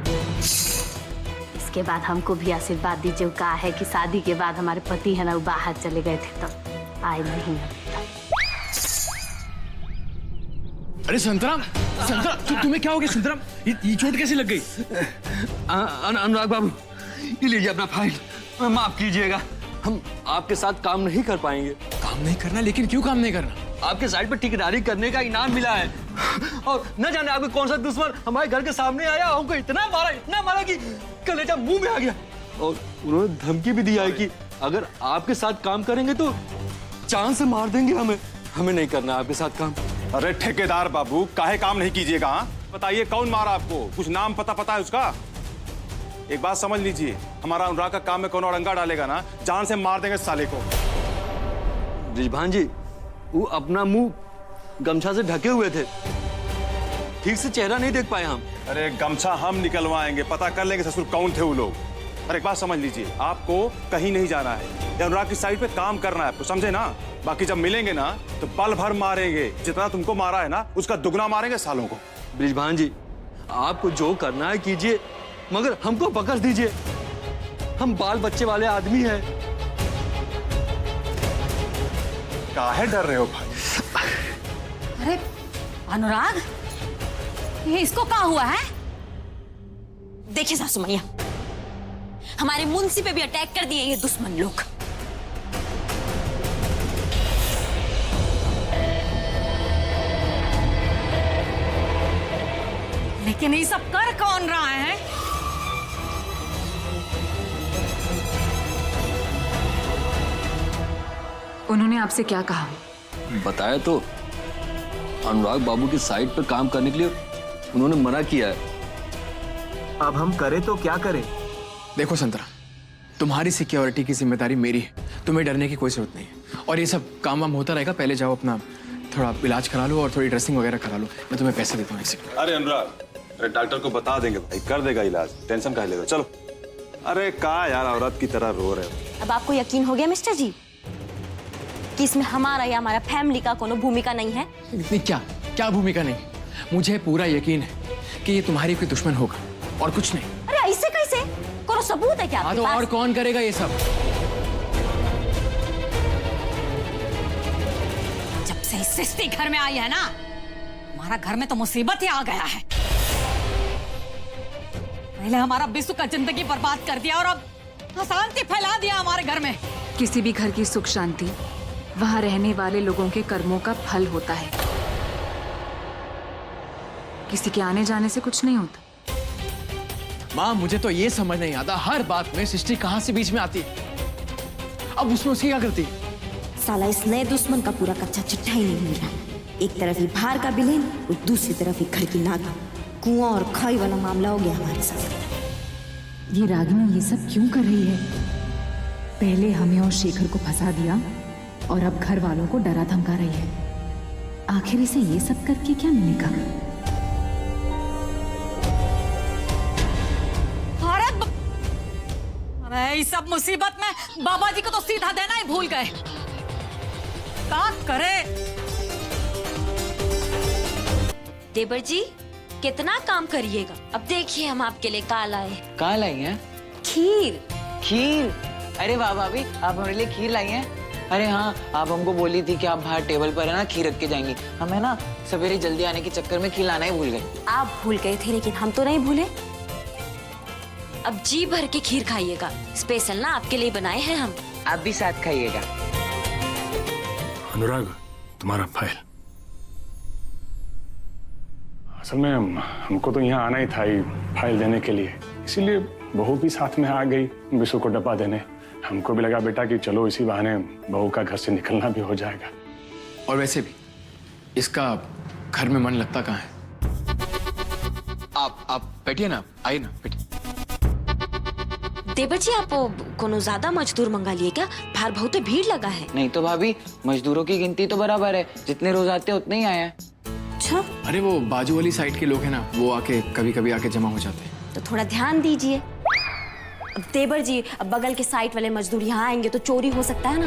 इसके बाद हमको भी आशीर्वाद दीजिए। कहा है कि शादी के बाद हमारे पति है ना, वो बाहर चले गए थे, तब आए नहीं। अरे संतराम, तुम्हें क्या हो गया संतराम? ये चोट कैसे लग गई? अनुराग बाबू, ये लीजिए अपना फाइल, माफ कीजिएगा, हम आपके साथ काम नहीं कर पाएंगे। काम नहीं करना? लेकिन क्यों काम नहीं करना? आपके साइड पर ठेकेदारी करने का इनाम मिला है, और न जाने आपके कौन सा दुश्मन हमारे घर के सामने आया, हमको इतना मारा कि कलेजा मुंह में आ गया, और उन्होंने धमकी भी दिया है कि अगर आपके साथ काम करेंगे तो जान से मार देंगे हमें। हमें नहीं करना आपके साथ काम। अरे ठेकेदार बाबू, काहे काम नहीं कीजिएगा? हाँ बताइए, कौन मारा आपको? कुछ नाम पता है उसका? एक बात समझ लीजिए, हमारा अनुराग का काम में कौन अड़ंगा डालेगा ना, जान से मार देंगे साले को। ब्रिजभान जी, वो अपना मुंह गमछा से ढके हुए थे, ठीक से चेहरा नहीं देख पाए हम। अरे गमछा हम निकलवाएंगे, पता कर लेंगे ससुर कौन थे वो लोग। अरे एक बात समझ लीजिए, आपको कहीं नहीं जाना है, अनुराग की साइड पे काम करना है आपको, समझे ना? बाकी जब मिलेंगे ना तो पल भर मारेंगे, जितना तुमको मारा है ना उसका दुगना मारेंगे सालों को। ब्रिजभान जी, आपको जो करना है कीजिए, मगर हमको पकड़ दीजिए, हम बाल बच्चे वाले आदमी हैं। काहे डर रहे हो भाई? अरे अनुराग, ये इसको क्या हुआ है? देखिए सासू मैया, हमारे मुंशी पे भी अटैक कर दिए ये दुश्मन लोग। लेकिन ये सब कर कौन रहा है? उन्होंने आपसे क्या कहा? बताया तो, अनुराग बाबू की साइट पर काम करने के लिए उन्होंने मना किया है। अब हम करें तो क्या करें? देखो संतरा, तुम्हारी सिक्योरिटी की जिम्मेदारी मेरी है, तुम्हें डरने की कोई जरूरत नहीं है। और ये सब काम वाम होता रहेगा, पहले जाओ अपना थोड़ा इलाज करा लो और थोड़ी ड्रेसिंग वगैरह करा लो, मैं तुम्हें पैसे देता हूँ। अरे अनुराग, अरे डॉक्टर को बता देंगे भाई, कर देगा इलाज, टेंशन काहे ले रहे हो? चलो। अरे कहा यार, औरत की तरह रो रहे हो। अब आपको यकीन हो गया मिस्टर जी कि इसमें हमारा या हमारा फैमिली का कोनो भूमिका नहीं है? इतनी क्या भूमिका नहीं, मुझे पूरा यकीन है कि ये तुम्हारी कोई दुश्मन होगा और कुछ नहीं। अरे ऐसे कैसे? कोनो सबूत है क्या हाँ आपके तो पास? और कौन करेगा ये सब? जब से सृष्टि घर में आई है ना, हमारा घर में तो मुसीबत ही आ गया है। पहले हमारा बिसु का जिंदगी बर्बाद कर दिया और अब अशांति फैला दिया हमारे घर में। किसी भी घर की सुख शांति वहां रहने वाले लोगों के कर्मों का फल होता है, किसी के आने जाने से कुछ नहीं होता। माँ, मुझे तो ये समझ नहीं आता, हर बात में सृष्टि कहाँ से बीच में आती है। अब उसमें उसकी क्या करती है? साला इस नए दुश्मन का पूरा कच्चा चिट्ठा ही नहीं मिल रहा। एक तरफ ही बाहर का बिलेन और दूसरी तरफ ही घर की नागिन। कुआं और खाई वाला मामला हो गया हमारे साथ। ये रागिनी ये सब क्यों कर रही है? पहले हमें और शेखर को फंसा दिया और अब घर वालों को डरा धमका रही है। आखिर इसे ये सब करके क्या मिलेगा? अरे इस सब मुसीबत में बाबा जी को तो सीधा देना ही भूल गए। क्या करे? देवर जी कितना काम करिएगा, अब देखिए हम आपके लिए का लाए। कहाँ लाई हैं? खीर। खीर? अरे वाह भाभी, आप हमारे लिए खीर लाई हैं? अरे हाँ, आप हमको बोली थी कि आप बाहर टेबल पर है ना खीर रख के जाएंगी। हमें ना सवेरे जल्दी आने के चक्कर में खीर लाना ही भूल गए। आप भूल गए थे लेकिन हम तो नहीं भूले। अब जी भर के खीर खाइएगा, स्पेशल ना आपके लिए बनाए हैं हम। आप भी साथ खाइएगा। अनुराग, तुम्हारा फाइल। असल में हमको तो यहाँ आना ही था ही फाइल देने के लिए, इसीलिए बहू भी साथ में आ गई बिशु को डब्बा देने। हमको भी लगा बेटा कि चलो इसी बहाने बहू का घर से निकलना भी हो जाएगा। और वैसे भी इसका घर में मन लगता कहाँ है? आप बैठिए ना, आइए ना, बैठिए। देवर जी, आप कोनो ज्यादा मजदूर मंगा लिए क्या? बाहर बहुत भीड़ लगा है। नहीं तो भाभी, मजदूरों की गिनती तो बराबर है, जितने रोज आते हैं उतने ही आए हैं। अच्छा, अरे वो बाजू वाली साइड के लोग हैं ना, वो आके कभी कभी आके जमा हो जाते हैं। तो थोड़ा ध्यान दीजिए। अब देवर जी, अब बगल के साइड वाले मजदूर यहाँ आएंगे तो चोरी हो सकता है ना।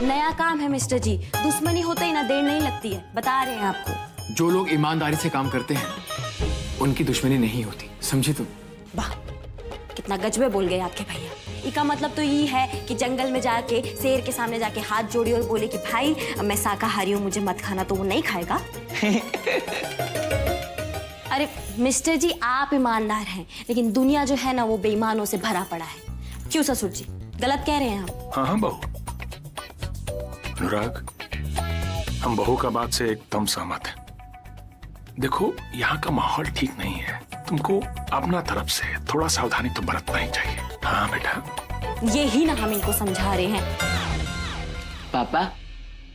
नया काम है मिस्टर जी, दुश्मनी होते ही ना देर नहीं लगती है, बता रहे हैं आपको। जो लोग ईमानदारी से काम करते हैं उनकी दुश्मनी नहीं होती, समझे तुम? वाह, कितना गजबे बोल गए आपके भैया। इसका मतलब तो ये है कि जंगल में जाके शेर के सामने जाके हाथ जोड़ी और बोले कि भाई मैं शाकाहारी हूँ, मुझे मत खाना, तो वो नहीं खाएगा। अरे मिस्टर जी, आप ईमानदार हैं लेकिन दुनिया जो है ना वो बेईमानों से भरा पड़ा है। क्यों ससुर जी, गलत कह रहे हैं हम? हाँ हाँ बहू। अनुराग, हम बहू का बात से एकदम सहमत हैं। देखो, यहाँ का माहौल ठीक नहीं है, तुमको अपना तरफ से थोड़ा सावधानी तो बरतना ही चाहिए। हाँ बेटा, यही ना हम इनको समझा रहे हैं। पापा,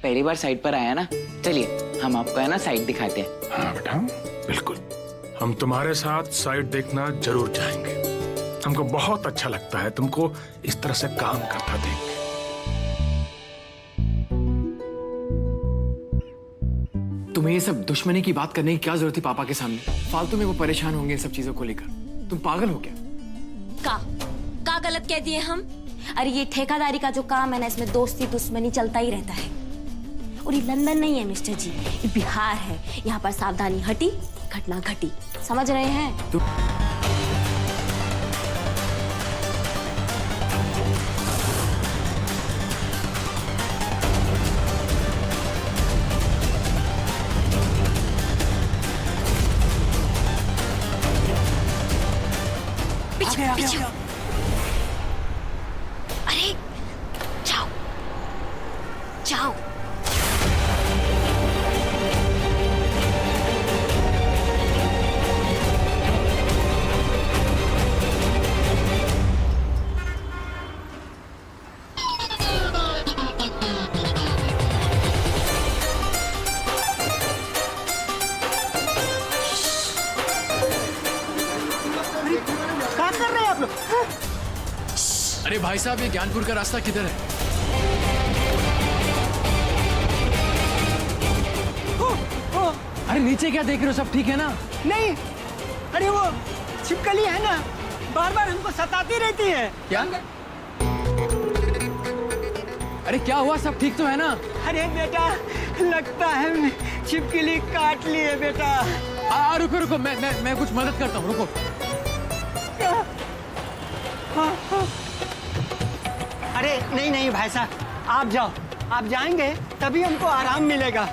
पहली बार साइड पर आया ना, चलिए हम आपको है ना साइड दिखाते हैं। हाँ बेटा, बिल्कुल, हम तुम्हारे साथ साइड देखना जरूर जाएंगे। हमको बहुत अच्छा लगता है तुमको इस तरह से काम करता देख के। तुम्हें ये सब दुश्मनी की बात करने की क्या जरूरत थी पापा के सामने? फालतू में वो परेशान होंगे इन सब चीजों को लेकर। तुम पागल हो क्या? का गलत कह दिए हम? अरे ये ठेकेदारी का जो काम है ना, इसमें दोस्ती दुश्मनी चलता ही रहता है। और ये लंदन नहीं है मिस्टर जी, ये बिहार है। यहाँ पर सावधानी हटी, घटना घटी, समझ रहे हैं? पीछे। अरे जाओ जाओ। अरे भाई साहब, ये ज्ञानपुर का रास्ता किधर है? अरे नीचे क्या देख रहे हो? सब ठीक है ना? नहीं, अरे वो छिपकली है ना, बार बार हमको सताती रहती है। क्या? अरे क्या हुआ? सब ठीक तो है ना? अरे बेटा, लगता है छिपकली काट ली है बेटा। रुको रुको, मैं कुछ मदद करता हूँ, रुको। अरे नहीं नहीं भाई साहब, आप जाओ, आप जाएंगे तभी हमको आराम मिलेगा।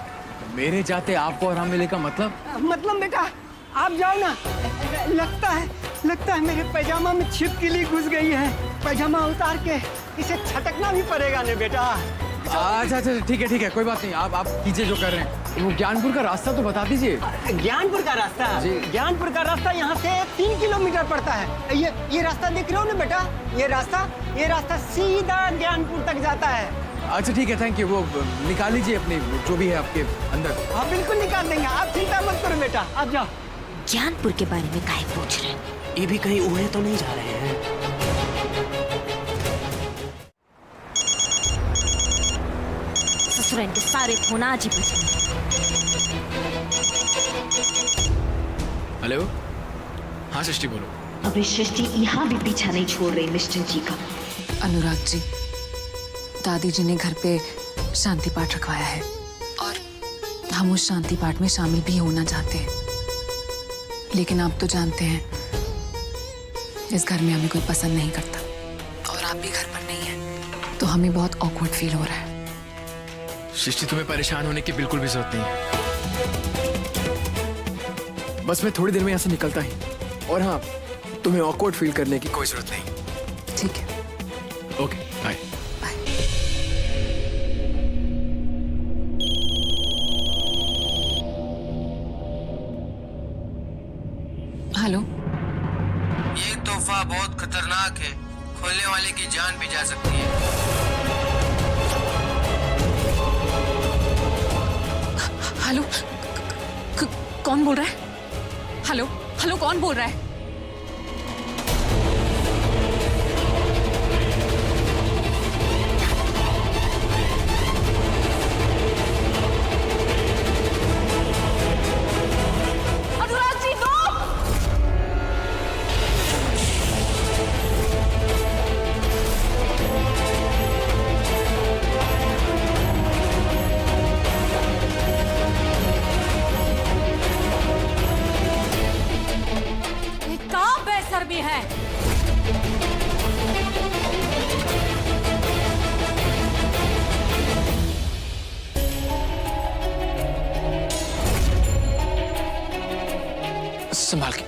मेरे जाते आपको आराम मिलेगा मतलब? मतलब बेटा, आप जाओ ना। लगता है मेरे पैजामा में छिपकली घुस गई है। पैजामा उतार के इसे छटकना भी पड़ेगा ना बेटा। अच्छा ठीक है, कोई बात नहीं। आप कीजिए जो कर रहे हैं। वो ज्ञानपुर का रास्ता तो बता दीजिए। ज्ञानपुर का रास्ता? ज्ञानपुर का रास्ता यहाँ से 3 किलोमीटर पड़ता है। ये रास्ता देख रहे हो ना बेटा, ये रास्ता सीधा ज्ञानपुर तक जाता है। अच्छा ठीक है, थैंक यू। वो निकाल लीजिए अपनी जो भी है आपके अंदर। हाँ बिल्कुल निकाल देंगे, आप चिंता मत करो बेटा, आप जाओ। ज्ञानपुर के बारे में काहे पूछ रहे हैं? ये भी कहीं उड़े तो नहीं जा रहे हैं? ससुर के सारे फोन आज ही बजे। हेलो, हाँ सृष्टि बोलो। अभी सृष्टि यहाँ भी पीछा नहीं छोड़ रही मिस्टर जी का। अनुराग जी, दादी जी ने घर पे शांति पाठ रखवाया है और हम उस शांति पाठ में शामिल भी होना चाहते हैं, लेकिन आप तो जानते हैं इस घर में हमें कोई पसंद नहीं करता और आप भी घर पर नहीं हैं, तो हमें बहुत ऑकवर्ड फील हो रहा है। सृष्टि, तुम्हें परेशान होने की बिल्कुल भी जरूरत नहीं है। बस मैं थोड़ी देर में यहाँ से निकलता ही, और हाँ, तुम्हें ऑकवर्ड फील करने की कोई जरूरत नहीं। ठीक है, ओके, बाय। हेलो, ये तोहफा बहुत खतरनाक है, खोलने वाले की जान भी जा सकती है। हेलो, कौन बोल रहा है? हेलो, कौन बोल रहा है? अनुराग जी, दो! भी है। संभाल के।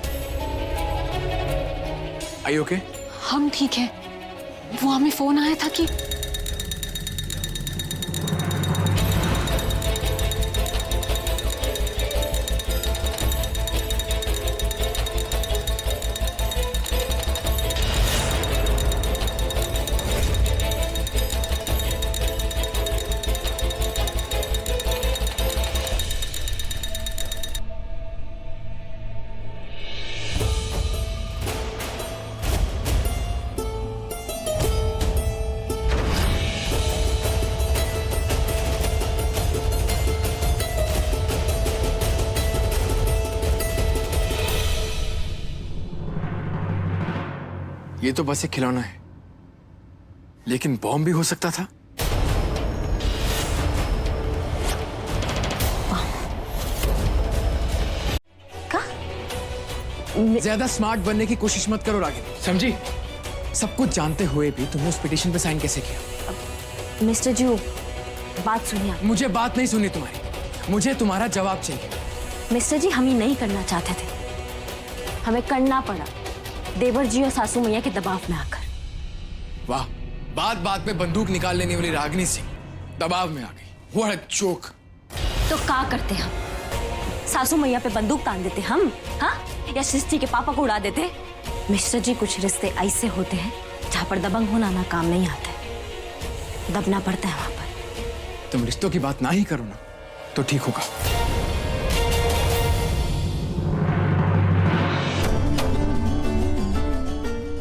Are you okay? हम ठीक है। वो हमें फोन आया था कि ये तो बस एक खिलौना है, लेकिन बॉम्ब भी हो सकता था। ज्यादा स्मार्ट बनने की कोशिश मत करो रागिनी, समझी? सब कुछ जानते हुए भी तुमने उस पिटीशन पे साइन कैसे किया? मिस्टर जी, बात सुनिए। मुझे बात नहीं सुननी तुम्हारी, मुझे तुम्हारा जवाब चाहिए। मिस्टर जी, हम ये नहीं करना चाहते थे, हमें करना पड़ा देवर जी और सासू मैया के दबाव में आकर। वाह, बात बात पे बंदूक निकाल लेने वाली रागिनी सिंह दबाव में आ गई। What a joke! तो क्या करते हम? सासू मैया पे बंदूक तान देते हम, हाँ? या सृष्टि के पापा को उड़ा देते? मिस्टर जी, कुछ रिश्ते ऐसे होते हैं जहाँ पर दबंग होना ना काम नहीं आता है, दबना पड़ता है वहां पर। तुम रिश्तों की बात ना ही करो ना तो ठीक होगा।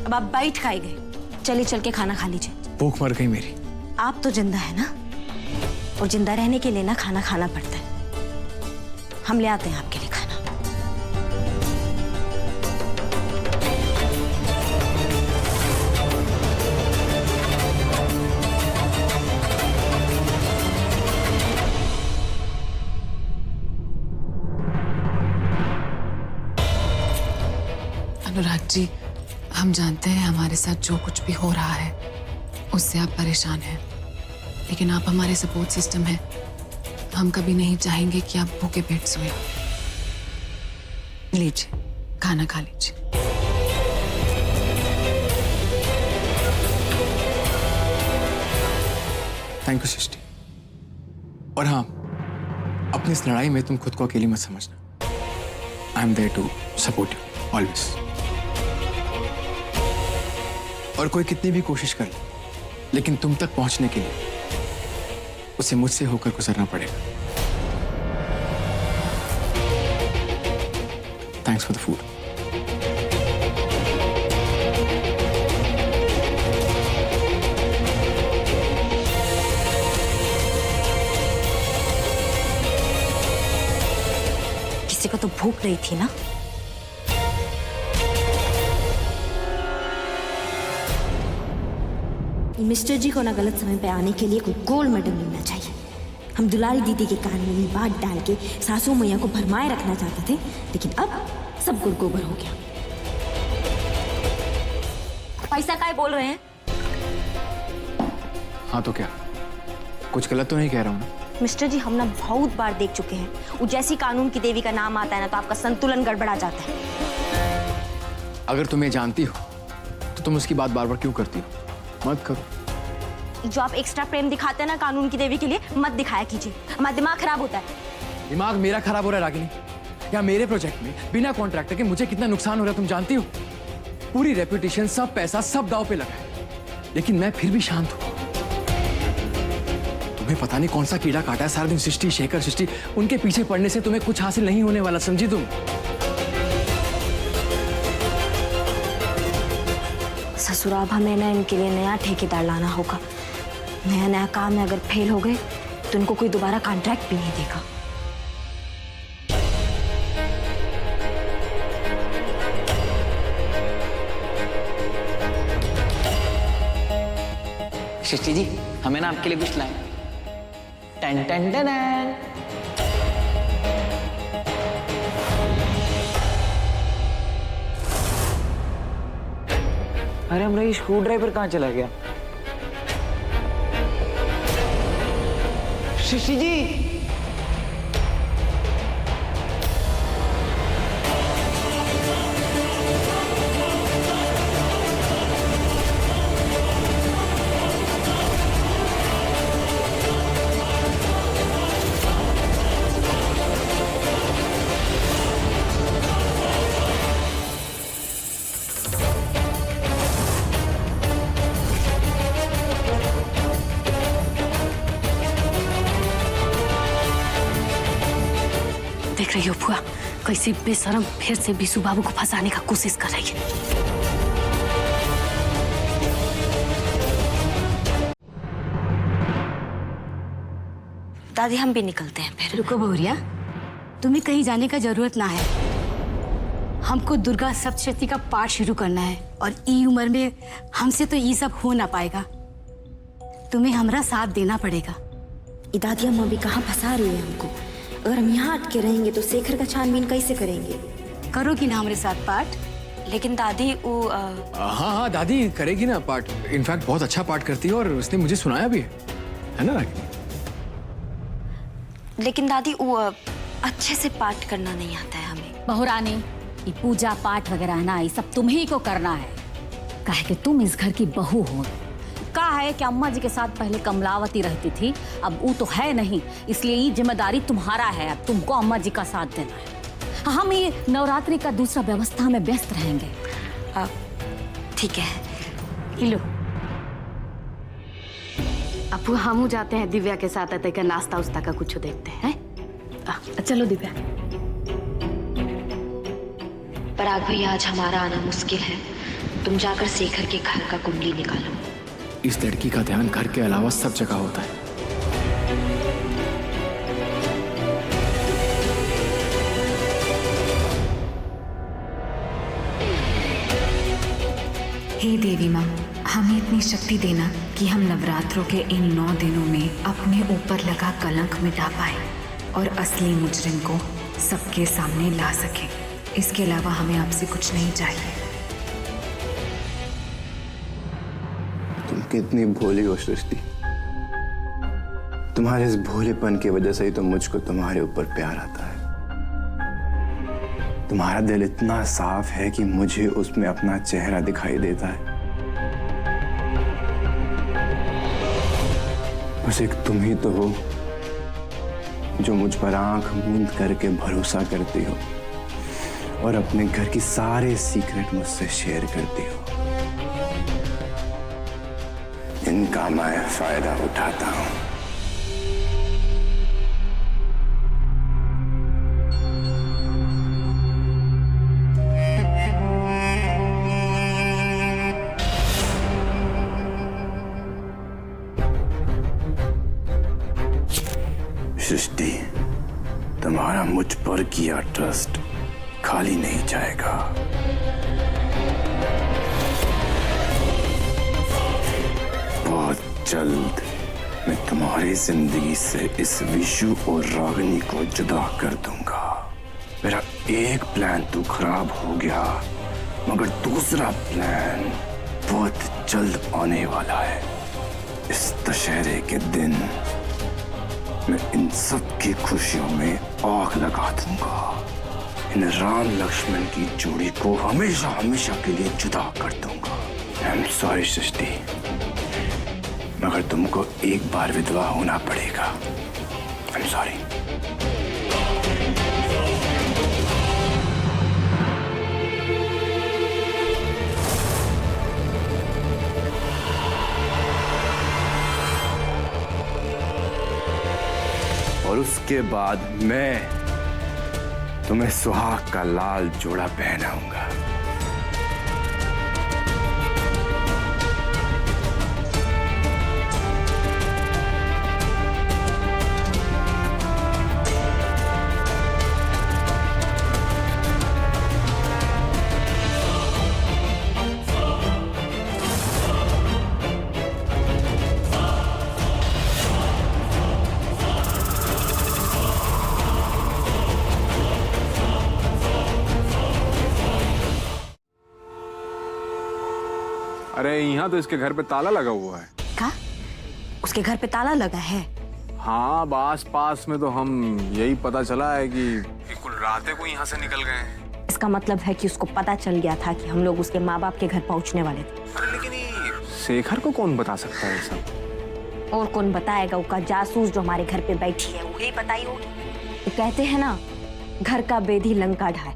अब आप बैठ खाए गए, चलिए चल के खाना खा लीजिए। भूख मर गई मेरी। आप तो जिंदा है ना, और जिंदा रहने के लिए ना खाना खाना पड़ता है। हम ले आते हैं आपके लिए खाना। अनुराग जी, हम जानते हैं हमारे साथ जो कुछ भी हो रहा है उससे आप परेशान हैं, लेकिन आप हमारे सपोर्ट सिस्टम हैं। हम कभी नहीं चाहेंगे कि आप भूखे पेट सोएं। लीजिए, खाना खा लीजिए। थैंक यू सृष्टि। और हाँ, अपनी इस लड़ाई में तुम खुद को अकेली मत समझना। I am there to support you always. और कोई कितनी भी कोशिश कर ले, लेकिन तुम तक पहुंचने के लिए उसे मुझसे होकर गुजरना पड़ेगा। Thanks for the food. किसी को तो भूख रही थी ना। मिस्टर जी को ना गलत समय पे आने के लिए कोई गोल्ड मेडल मिलना चाहिए। हम दुलारी दीदी के कान में बात डाल के सासू मैया को भरमाए रखना चाहते थे, लेकिन अब सब गुड़ गोबर हो गया। पैसा काय बोल रहे हैं? हाँ तो क्या, कुछ गलत तो नहीं कह रहा हूँ ना? मिस्टर जी, हम ना बहुत बार देख चुके हैं, वो जैसी कानून की देवी का नाम आता है ना तो आपका संतुलन गड़बड़ा जाता है। अगर तुम्हें जानती हो तो तुम उसकी बात बार बार क्यों करती हो? मत करो। जो आप एक्स्ट्रा प्रेम दिखाते हैं ना कानून की देवी के लिए, मत दिखाया कीजिए, हमारा दिमाग खराब होता है। दिमाग मेरा खराब हो रहा है रागिनी? या मेरे प्रोजेक्ट में बिना कॉन्ट्रैक्टर के मुझे कितना नुकसान हो रहा है तुम जानती हो? पूरी रेपुटेशन, सब पैसा, सब दांव पे लगा है, लेकिन मैं फिर भी शांत हूं। तुम्हें पता नहीं कौन सा कीड़ा काटा है सारा दिन। सृष्टि, शेखर, सृष्टि, उनके पीछे पड़ने से तुम्हें कुछ हासिल नहीं होने वाला, समझी तुम? ससुर, अब हमें ना इनके लिए नया ठेकेदार लाना होगा। नया नया काम में अगर फेल हो गए तो इनको कोई दोबारा कॉन्ट्रैक्ट भी नहीं देगा। सृष्टि जी, हमें ना आपके लिए कुछ लाए। टन टन टन टन। अरे हमारा ये स्क्रू ड्राइवर कहाँ चला गया? सृष्टि जी, देख रही हो फुआ, कैसे बेशरम फिर से बीसू बाबू को फंसाने का कोशिश कर रही है। दादी, हम भी निकलते हैं फिर। रुको बहुरिया, तुम्हें कहीं जाने का जरूरत ना है। हमको दुर्गा सप्तशती का पाठ शुरू करना है और ई उम्र में हमसे तो ये सब हो ना पाएगा। तुम्हें हमारा साथ देना पड़ेगा। दादी, हम अभी कहाँ फंसा रही है हमको? अगर हम यहाँ अटके रहेंगे तो शेखर का छानबीन कैसे करेंगे? करोगी ना हमारे साथ पाठ? लेकिन दादी वो हाँ दादी करेगी ना पाठ। इनफैक्ट बहुत अच्छा पाठ करती है और उसने मुझे सुनाया भी है ना रागिनी? लेकिन दादी वो अच्छे से पाठ करना नहीं आता है हमें। बहुरानी, ये पूजा पाठ वगैरह ना ये सब तुम्ही को करना है, काहे कि तुम इस घर की बहू हो। का है कि अम्मा जी के साथ पहले कमलावती रहती थी, अब वो तो है नहीं, इसलिए ये जिम्मेदारी तुम्हारा है। अब तुमको अम्मा जी का साथ देना है। हम ये नवरात्रि का दूसरा व्यवस्था में व्यस्त रहेंगे। ठीक है। लो, अब हम जाते हैं दिव्या के साथ, का नाश्ता उस्ता का कुछ देखते हैं। चलो दिव्या। पराग भैया, आज हमारा आना मुश्किल है, तुम जाकर शेखर के घर का कुंडली निकालो। इस लड़की का ध्यान घर के अलावा सब जगह होता है। हे देवी माँ, हमें इतनी शक्ति देना कि हम नवरात्रों के इन 9 दिनों में अपने ऊपर लगा कलंक मिटा पाए और असली मुजरिम को सबके सामने ला सके। इसके अलावा हमें आपसे कुछ नहीं चाहिए। तुम कितनी भोली हो सृष्टि। तुम्हारे इस भोलेपन की वजह से ही तो मुझको तुम्हारे ऊपर प्यार आता है। तुम्हारा दिल इतना साफ है कि मुझे उसमें अपना चेहरा दिखाई देता है। बस एक तुम ही तो हो जो मुझ पर आंख मूंद करके भरोसा करती हो और अपने घर की सारे सीक्रेट मुझसे शेयर करती हो। इनका मैं फायदा उठाता हूं। सृष्टि, तुम्हारा मुझ पर किया ट्रस्ट खाली नहीं जाएगा। बहुत जल्द मैं तुम्हारी जिंदगी से इस विशु और रागिनी को जुदा कर दूंगा। मेरा एक प्लान तो खराब हो गया, मगर दूसरा प्लान बहुत जल्द आने वाला है। इस दशहरे के दिन मैं इन सब की खुशियों में आग लगा दूंगा। इन राम लक्ष्मण की जोड़ी को हमेशा हमेशा के लिए जुदा कर दूंगा। आई एम सॉरी सृष्टि, मगर तुमको एक बार विधवा होना पड़ेगा। I am sorry. और उसके बाद मैं तुम्हें सुहाग का लाल जोड़ा पहनाऊंगा। अरे यहाँ तो इसके घर पे ताला लगा हुआ है। क्या? उसके घर पे ताला लगा है? हाँ, आस पास में तो हम यही पता चला है कि कुल रातें को यहाँ से निकल गए हैं। इसका मतलब है कि उसको पता चल गया था कि हम लोग उसके माँ बाप के घर पहुँचने वाले थे। अरे लेकिन शेखर को कौन बता सकता है सब? और कौन बताएगा? उसका जासूस जो हमारे घर पे बैठी है वही बताई होगी। तो कहते हैं ना, घर का बेदी लंका ढाए।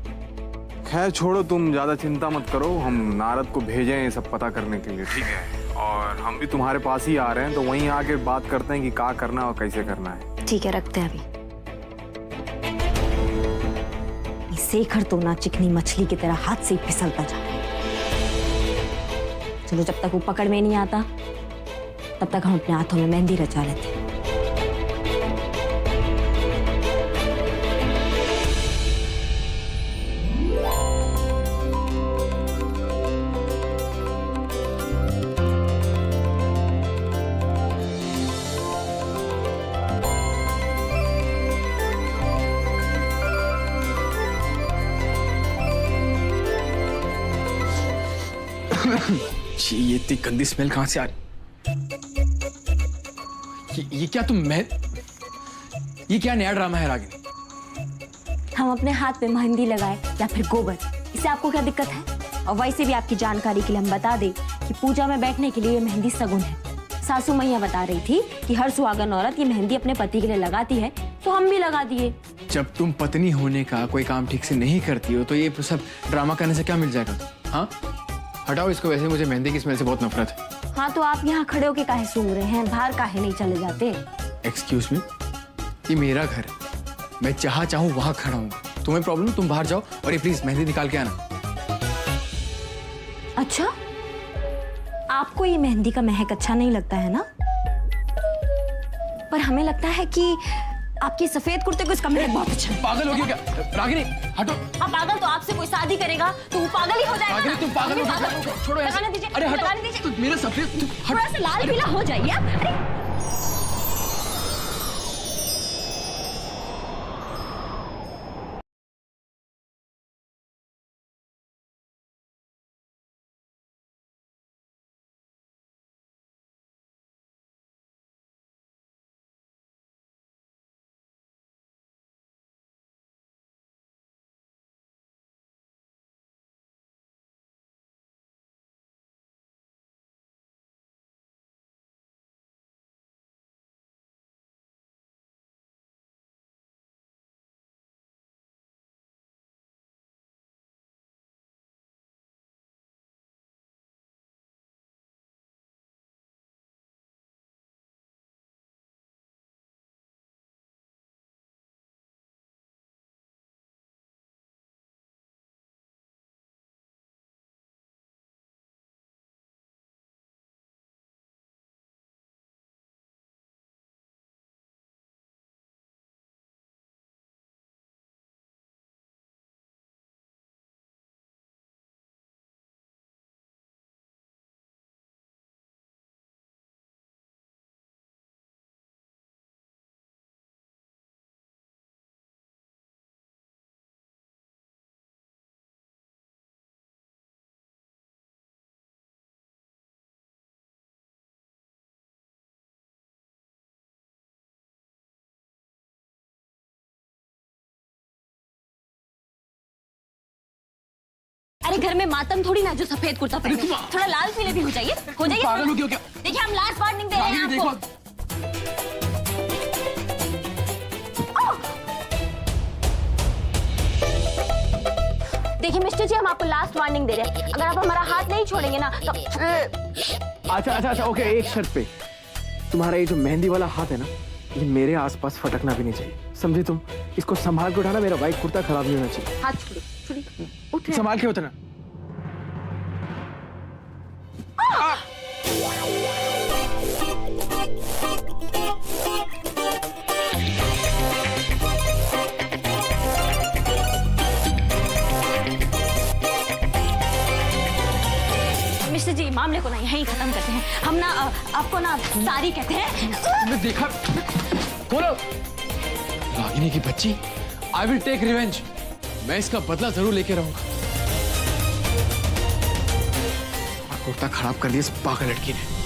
खैर छोड़ो, तुम ज्यादा चिंता मत करो। हम नारद को भेजे हैं सब पता करने के लिए, ठीक है? और हम भी तुम्हारे पास ही आ रहे हैं, तो वहीं आके बात करते हैं कि क्या करना है और कैसे करना है। ठीक है, रखते हैं अभी। शेखर तो ना चिकनी मछली की तरह हाथ से ही फिसलता जा रहा है। चलो, जब तक वो पकड़ में नहीं आता तब तक हम अपने हाथों में मेहंदी रचा लेते हैं। ये इतनी गंदी स्मेल कहां से आ रही? ये क्या ये क्या नया ड्रामा है रागिनी? हम अपने हाथ पे मेहंदी लगाए या फिर गोबर, इससे आपको क्या दिक्कत है? और वैसे भी आपकी जानकारी के लिए हम बता दें कि पूजा में बैठने के लिए ये मेहंदी सगुन है। सासू मैया बता रही थी कि हर सुहागन औरत ये मेहंदी अपने पति के लिए लगाती है, तो हम भी लगा दिए। जब तुम पत्नी होने का कोई काम ठीक से नहीं करती हो तो ये सब ड्रामा करने से क्या मिल जाएगा? हाँ, हटाओ इसको। वैसे मुझे मेहंदी की स्मेल से बहुत नफरत है। हाँ, तो आप यहाँ खड़े होके काहे सूंघ रहे हैं? बाहर काहे नहीं चले जाते? एक्सक्यूज मी, ये मेरा घर है, मैं जहाँ चाहूँ वहाँ खड़ा हूँ। तुम्हें प्रॉब्लम? तुम बाहर जाओ और ये प्लीज मेहंदी निकाल के आना। अच्छा, आपको ये मेहंदी का महक अच्छा नहीं लगता है ना, पर हमें लगता है कि आपकी सफेद कुर्ते को इसका महक बहुत अच्छा है। पागल हो गई क्या रागिनी? हटो। हाँ पागल तो आपसे कोई शादी करेगा तो वो पागल ही हो जाएगा। रागिनी तुम पागल हो गई, छोड़ो ऐसे। लगाने दीजिए, अरे हटो, लगाने दीजिए। तुम मेरा सफेद थोड़ा सा लाल पीला हो जाइए आप। अरे अरे घर में मातम थोड़ी ना जो सफेद कुर्ता पहने, थोड़ा लाल पीले भी हो जाइए, हो जाइए। पागल हो क्या? देखिए हम लास्ट वार्निंग दे रहे हैं आपको। देखिए मिस्टर जी, हम आपको लास्ट वार्निंग दे रहे हैं, अगर आप हमारा हाथ नहीं छोड़ेंगे ना तो अच्छा ओके, एक शर्त पे, तुम्हारा ये जो मेहंदी वाला हाथ है ना, ये मेरे आसपास फटकना भी नहीं चाहिए, समझी तुम? इसको संभाल के उठाना, मेरा व्हाइट कुर्ता खराब नहीं होना चाहिए। हाथ छोड़िए, उठिए, संभाल के उठना। मिस्टर जी, मामले को ना यहीं खत्म करते हैं, हम ना आपको ना सारी कहते हैं। तुमने देखा? खोलो। रागिनी की बच्ची, आई विल टेक रिवेंज। मैं इसका बदला जरूर लेके रहूंगा। कुर्ता खराब कर दिया इस पागल लड़की ने।